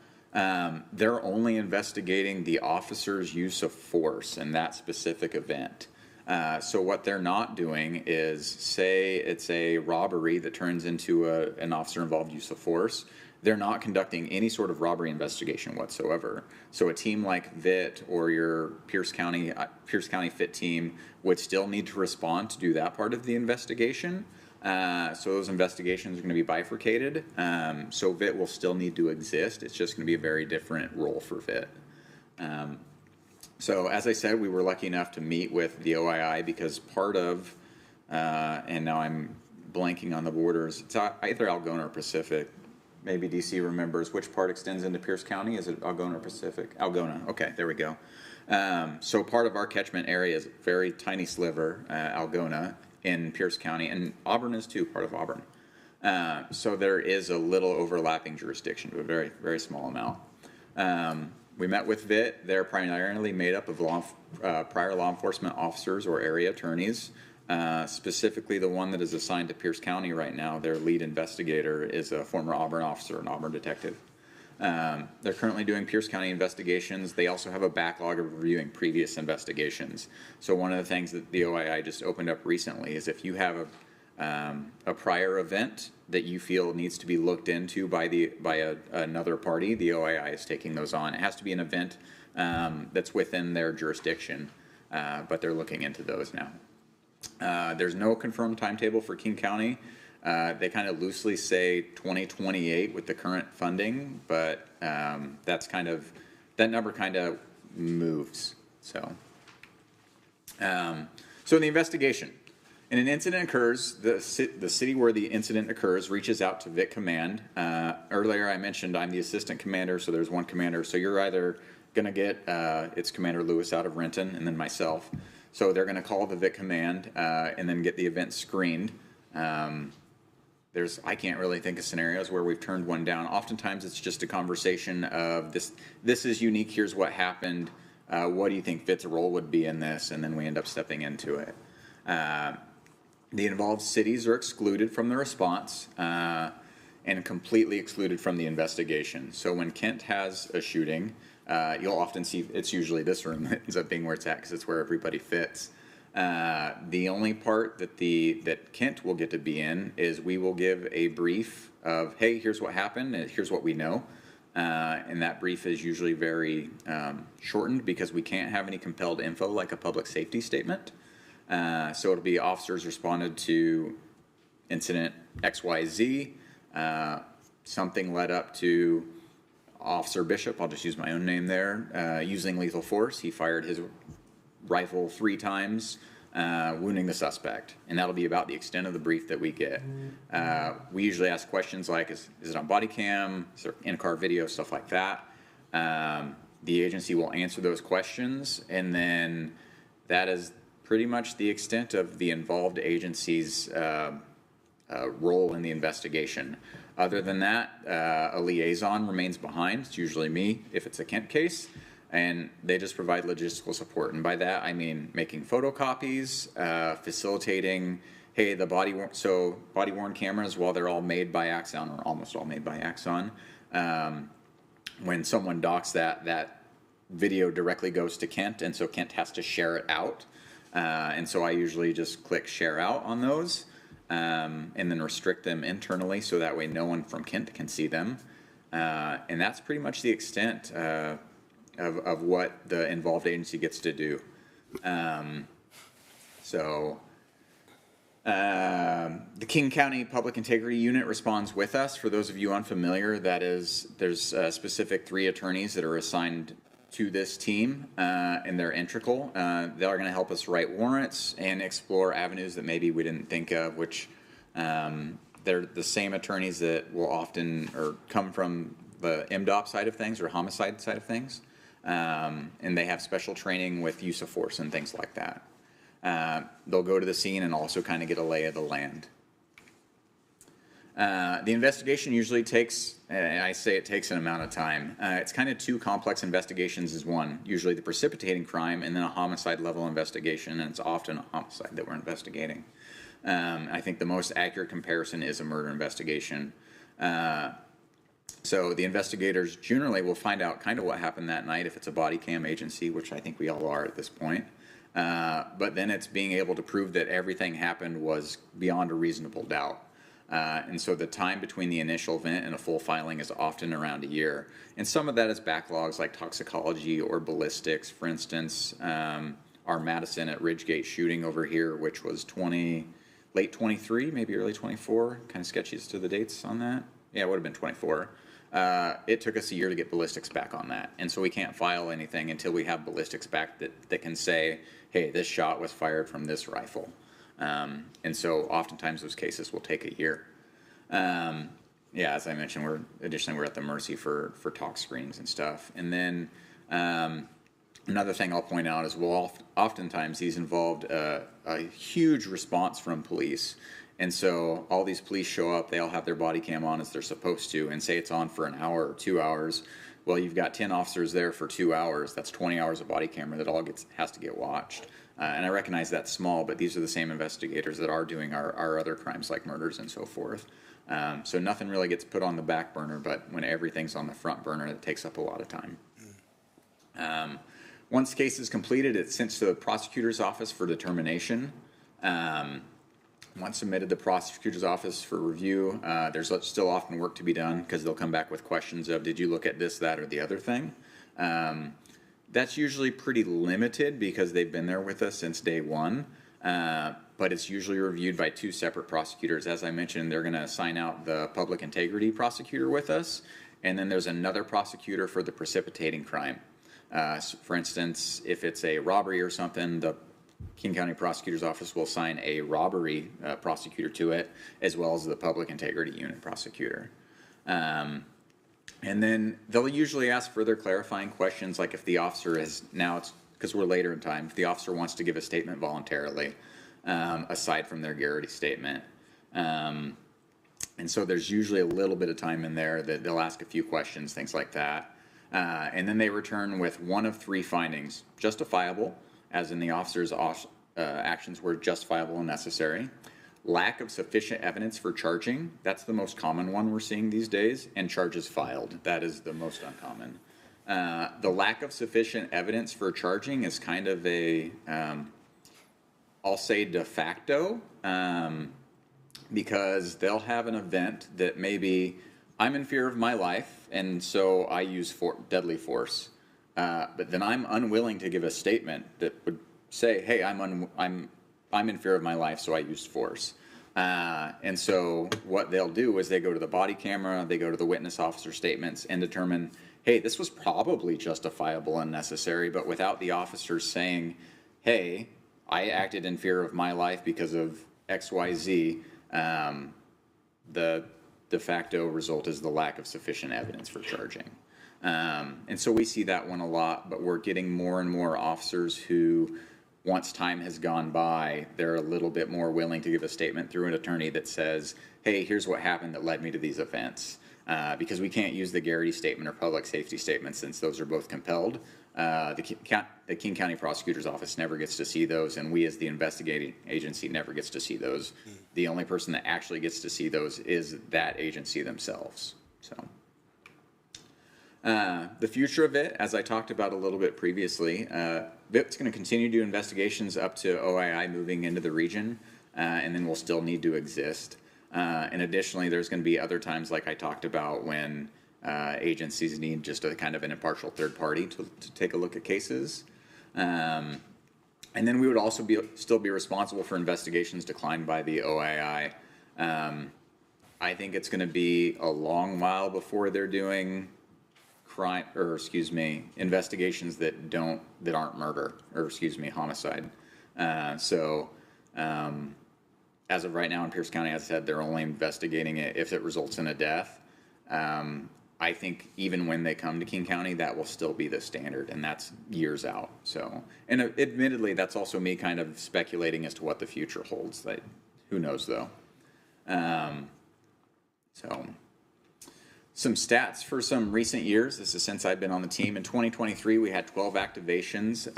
They're only investigating the officer's use of force in that specific event. So what they're not doing is, say it's a robbery that turns into an officer-involved use of force, they're not conducting any sort of robbery investigation whatsoever. So a team like VIT or your Pierce County FIT team would still need to respond to do that part of the investigation. So those investigations are going to be bifurcated. So VIT will still need to exist. It's just going to be a very different role for VIT. So as I said, we were lucky enough to meet with the OII because part of, and now I'm blanking on the borders, it's either Algona or Pacific. Maybe DC remembers which part extends into Pierce County. Is it Algona or Pacific? Algona. Okay, there we go. So part of our catchment area is a very tiny sliver, Algona, in Pierce County, and Auburn is too, part of Auburn. So there is a little overlapping jurisdiction, but a very, very small amount. We met with VIT. They're primarily made up of prior law enforcement officers or area attorneys. Specifically, the one that is assigned to Pierce County right now, their lead investigator, is a former Auburn officer, an Auburn detective. They're currently doing Pierce County investigations. They also have a backlog of reviewing previous investigations. So one of the things that the OII just opened up recently is if you have a prior event that you feel needs to be looked into by another party, the OII is taking those on. It has to be an event that's within their jurisdiction, but they're looking into those now. There's no confirmed timetable for King County. They kind of loosely say 2028 with the current funding, but that number kind of moves. So the investigation. And an incident occurs, the city where the incident occurs reaches out to VIT Command. Earlier I mentioned I'm the assistant commander, so there's one commander. So you're either going to get, it's Commander Lewis out of Renton and then myself. So they're going to call the VIT Command and then get the event screened. I can't really think of scenarios where we've turned one down. Oftentimes it's just a conversation of this is unique, here's what happened, what do you think VIT's role would be in this, and then we end up stepping into it. The involved cities are excluded from the response and completely excluded from the investigation. So when Kent has a shooting, you'll often see, it's usually this room that ends up being where it's at because it's where everybody fits. The only part that Kent will get to be in is we will give a brief of, hey, here's what happened, and here's what we know. And that brief is usually very shortened because we can't have any compelled info like a public safety statement. So it'll be officers responded to incident XYZ. Something led up to Officer Bishop, I'll just use my own name there, using lethal force. He fired his rifle 3 times, wounding the suspect. And that'll be about the extent of the brief that we get. We usually ask questions like, is it on body cam, is there in-car video, stuff like that. The agency will answer those questions, and then that is pretty much the extent of the involved agency's role in the investigation. Other than that, a liaison remains behind. It's usually me if it's a Kent case, and they just provide logistical support. And by that, I mean making photocopies, facilitating, hey, the body-worn cameras, while they're all made by Axon, or almost all made by Axon, when someone docks that video directly goes to Kent, and so Kent has to share it out. And so I usually just click share out on those. And then restrict them internally so that way no one from Kent can see them. And that's pretty much the extent of what the involved agency gets to do. The King County Public Integrity Unit responds with us. For those of you unfamiliar, there's specific 3 attorneys that are assigned to this team, and they're integral. They are going to help us write warrants and explore avenues that maybe we didn't think of, which they're the same attorneys that will often or come from the MDOP side of things or homicide side of things, and they have special training with use of force and things like that. They'll go to the scene and also kind of get a lay of the land. The investigation usually takes, I say it takes an amount of time. It's kind of 2 complex investigations as one, usually the precipitating crime and then a homicide level investigation, and it's often a homicide that we're investigating. I think the most accurate comparison is a murder investigation. So the investigators generally will find out kind of what happened that night if it's a body cam agency, which I think we all are at this point. But then it's being able to prove that everything happened was beyond a reasonable doubt. And so the time between the initial event and a full filing is often around a year. And some of that is backlogs like toxicology or ballistics. For instance, our Madison at Ridgegate shooting over here, which was late 23, maybe early 24. Kind of sketchy as to the dates on that. Yeah, it would have been 24. It took us a year to get ballistics back on that. And so we can't file anything until we have ballistics back that can say, hey, this shot was fired from this rifle. And so oftentimes those cases will take a year. Yeah, as I mentioned, we're at the mercy for talk screens and stuff. And then another thing I'll point out is oftentimes these involved a huge response from police. And so all these police show up, they all have their body cam on as they're supposed to, and say it's on for an hour or 2 hours. Well, you've got 10 officers there for 2 hours. That's 20 hours of body camera that all has to get watched. And I recognize that's small, but these are the same investigators that are doing our other crimes like murders and so forth. So nothing really gets put on the back burner, but when everything's on the front burner, it takes up a lot of time. Once the case is completed, it's sent to the prosecutor's office for determination. Once submitted to the prosecutor's office for review, there's still often work to be done because they'll come back with questions of, did you look at this, that, or the other thing? That's usually pretty limited because they've been there with us since day one, but it's usually reviewed by 2 separate prosecutors. As I mentioned, they're going to assign out the public integrity prosecutor with us, and then there's another prosecutor for the precipitating crime. For instance, if it's a robbery or something, the King County Prosecutor's Office will assign a robbery prosecutor to it, as well as the Public Integrity Unit prosecutor. And then they'll usually ask further clarifying questions, like if the officer is, now it's because we're later in time, if the officer wants to give a statement voluntarily, aside from their Garrity statement. And so there's usually a little bit of time in there that they'll ask a few questions, things like that. And then they return with 1 of 3 findings: justifiable, as in the officer's actions were justifiable and necessary; lack of sufficient evidence for charging, that's the most common one we're seeing these days; and charges filed, that is the most uncommon. The lack of sufficient evidence for charging is kind of a, I'll say de facto. because they'll have an event that maybe I'm in fear of my life, and so I use deadly force. But then I'm unwilling to give a statement that would say, "Hey, I'm in fear of my life, so I used force." And so what they'll do is they go to the body camera, they go to the witness officer statements, and determine, "Hey, this was probably justifiable and necessary," but without the officers saying, "Hey, I acted in fear of my life because of X, Y, Z." The de facto result is the lack of sufficient evidence for charging. And so we see that one a lot, but we're getting more and more officers who, once time has gone by, they're a little bit more willing to give a statement through an attorney that says, "Hey, here's what happened that led me to these events." Because we can't use the Garrity statement or public safety statement since those are both compelled. The King County Prosecutor's Office never gets to see those, and we as the investigating agency never gets to see those. The only person that actually gets to see those is that agency themselves. So, the future of it, as I talked about a little bit previously, VIP's going to continue to do investigations up to OII moving into the region, and then we'll still need to exist. And additionally, there's going to be other times, like I talked about, when agencies need just a kind of an impartial third party to take a look at cases. And then we would also still be responsible for investigations declined by the OII. I think it's going to be a long while before they're doing investigations that aren't murder, or homicide. As of right now in Pierce County, as I said, they're only investigating it if it results in a death. I think even when they come to King County, that will still be the standard, and that's years out. So, and admittedly, that's also me kind of speculating as to what the future holds. Who knows, though? So, some stats for some recent years. This is since I've been on the team. In 2023, we had 12 activations.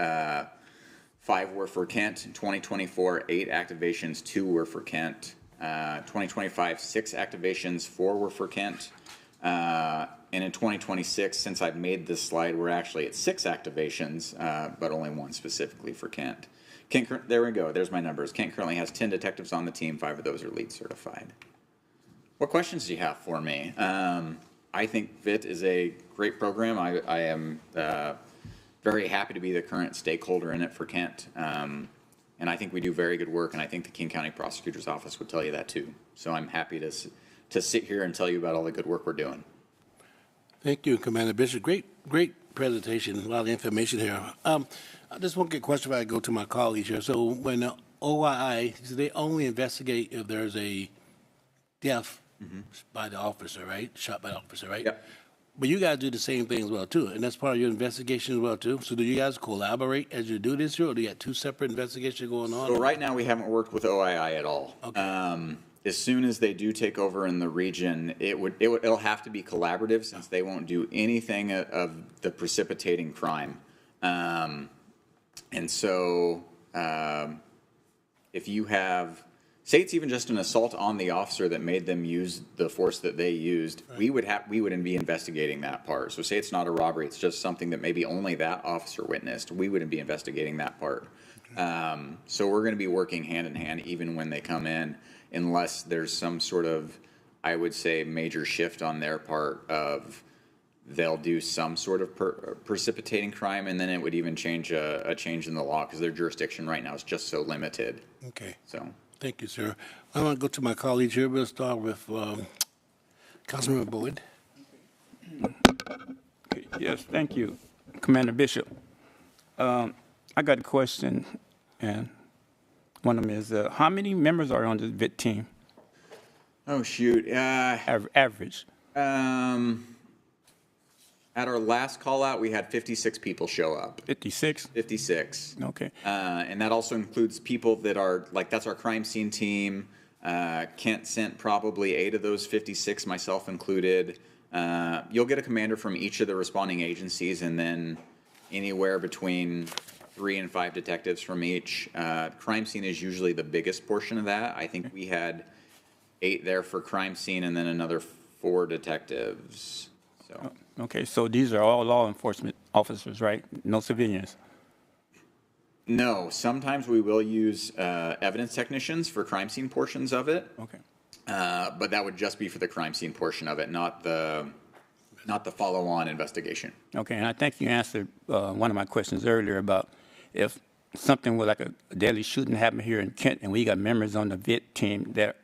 5 were for Kent. In 2024, 8 activations, 2 were for Kent. 2025, 6 activations, 4 were for Kent. And in 2026, since I've made this slide, we're actually at 6 activations, but only 1 specifically for Kent. There we go. There's my numbers. Kent currently has 10 detectives on the team. 5 of those are LEED certified. What questions do you have for me? I think VIT is a great program. I am very happy to be the current stakeholder in it for Kent. And I think we do very good work, and I think the King County Prosecutor's Office would tell you that too. So I'm happy to sit here and tell you about all the good work we're doing. Thank you, Commander Bishop. Great presentation, a lot of information here. I just want to get a question if I go to my colleagues here. So when the OII, do they only investigate if there's a death by the officer, right? Shot by the officer, right? Yep. But you guys do the same thing as well, too, and that's part of your investigation as well, too. So do you guys collaborate as you do this here, or do you got 2 separate investigations going on? So right now, we haven't worked with OII at all. Okay. As soon as they do take over in the region, it'll have to be collaborative, since they won't do anything of the precipitating crime. And so if you have, say it's even just an assault on the officer that made them use the force that they used, right, we would be investigating that part. So say it's not a robbery, it's just something that maybe only that officer witnessed, we wouldn't be investigating that part. Okay. So we're going to be working hand in hand even when they come in, unless there's some sort of, I would say, major shift on their part of they'll do some sort of precipitating crime, and then it would even change a change in the law, because their jurisdiction right now is just so limited. Okay. So. Thank you, sir. I want to go to my colleagues here. We'll start with Councilmember Boyd. Okay, yes, thank you, Commander Bishop. I got a question, and one of them is, how many members are on the VIT team? Oh, shoot. Average. At our last call out, we had 56 people show up. 56? 56. Okay. And that also includes people that are, that's our crime scene team. Kent sent probably 8 of those 56, myself included. You'll get a commander from each of the responding agencies, and then anywhere between 3 and 5 detectives from each. Crime scene is usually the biggest portion of that. I think we had 8 there for crime scene, and then another 4 detectives. So. Okay, so these are all law enforcement officers, right? No civilians? No, sometimes we will use evidence technicians for crime scene portions of it. Okay. But that would just be for the crime scene portion of it, not the follow-on investigation. Okay, and I think you answered one of my questions earlier about if something with like a deadly shooting happened here in Kent, and we got members on the VIT team that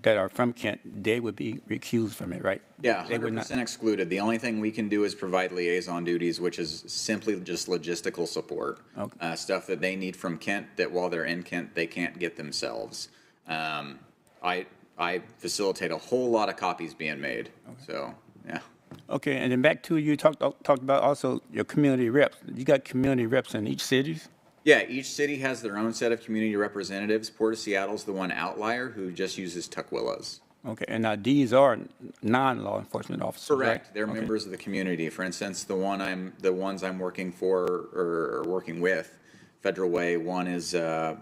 are from Kent, they would be recused from it, right? Yeah, They would not. 100% excluded. The only thing we can do is provide liaison duties, which is simply just logistical support. Okay. Stuff that they need from Kent that while they're in Kent, they can't get themselves. I facilitate a whole lot of copies being made, so, yeah. Okay, and then back to you talked about also your community reps. You got community reps in each city? Yeah, each city has their own set of community representatives. Port of Seattle's the one outlier who just uses Tukwillas. Okay, and now these are non-law enforcement officers, Correct. right? They're Okay. members of the community. For instance, the ones I'm working for or working with, Federal Way. One is the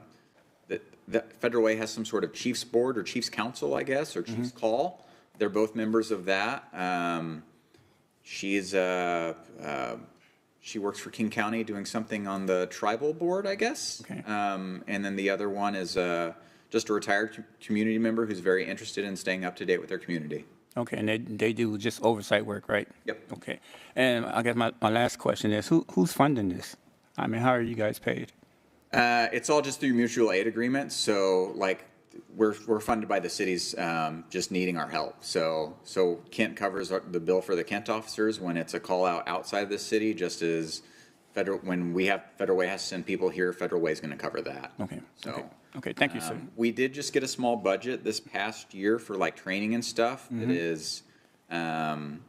Federal Way has some sort of chief's board or chief's council, I guess, or chief's call. They're both members of that. She works for King County doing something on the tribal board, I guess. Okay. And then the other one is just a retired community member who's very interested in staying up to date with their community. Okay, and they do just oversight work, right? Yep. Okay, and I guess my last question is, who's funding this? I mean, how are you guys paid? It's all just through mutual aid agreements. So like we're funded by the cities just needing our help. So Kent covers the bill for the Kent officers when it's a call out outside the city, just as when we have Federal Way has to send people here, Federal Way is going to cover that. Okay. So. Okay, thank you, sir. We did just get a small budget this past year for like training and stuff. It is oddly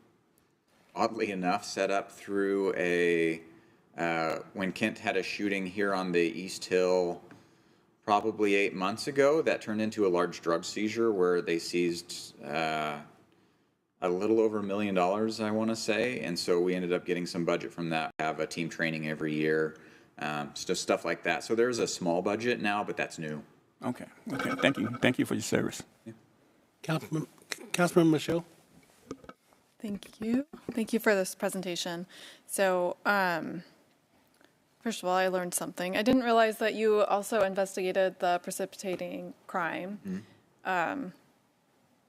enough set up through when Kent had a shooting here on the East Hill probably 8 months ago, that turned into a large drug seizure where they seized a little over $1 million, I want to say. And so we ended up getting some budget from that. We have a team training every year. Stuff like that. So there's a small budget now, but that's new. Okay. Thank you for your service. Yeah. Councilman Michelle. Thank you for this presentation. So, first of all, I learned something. I didn't realize that you also investigated the precipitating crime.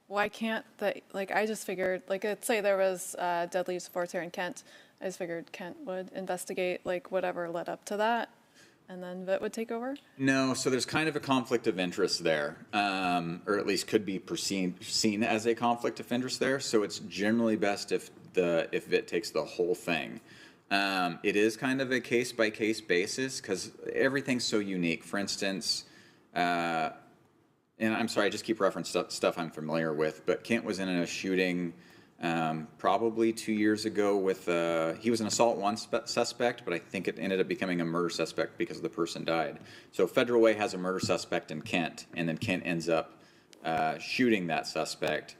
Why can't that, like, I just figured, like, let's say there was deadly force here in Kent. I just figured Kent would investigate, like, whatever led up to that, and then VIT would take over? No, so there's kind of a conflict of interest there, or at least could be seen as a conflict of interest there. So it's generally best if VIT takes the whole thing. It is kind of a case-by-case basis because everything's so unique. For instance, and I'm sorry, I just keep referencing stuff I'm familiar with, but Kent was in a shooting probably 2 years ago with, he was an assault one suspect, but I think it ended up becoming a murder suspect because the person died. So Federal Way has a murder suspect in Kent, and then Kent ends up shooting that suspect.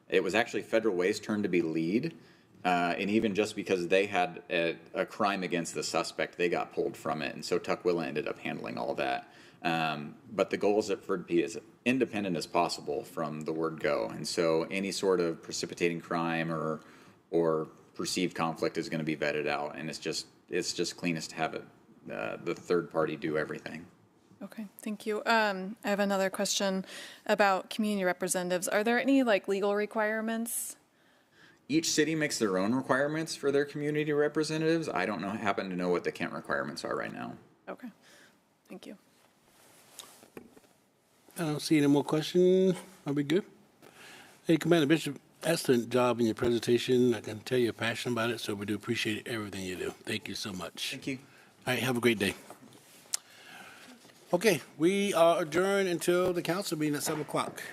It was actually Federal Way's turn to be lead, and even just because they had a crime against the suspect, they got pulled from it, and so Tukwila ended up handling all that. But the goal is for it to be as independent as possible from the word go. And so any sort of precipitating crime or perceived conflict is going to be vetted out. And it's just cleanest to have it, the third party do everything. Okay, thank you. I have another question about community representatives. Are there any, like, legal requirements? Each city makes their own requirements for their community representatives. I don't happen to know what the Kent requirements are right now. Okay, thank you. I don't see any more questions. Are we good? Hey, Commander Bishop, excellent job in your presentation. I can tell you're passionate about it, so we do appreciate everything you do. Thank you so much. Thank you. All right, have a great day. Okay, we are adjourned until the council meeting at 7 o'clock.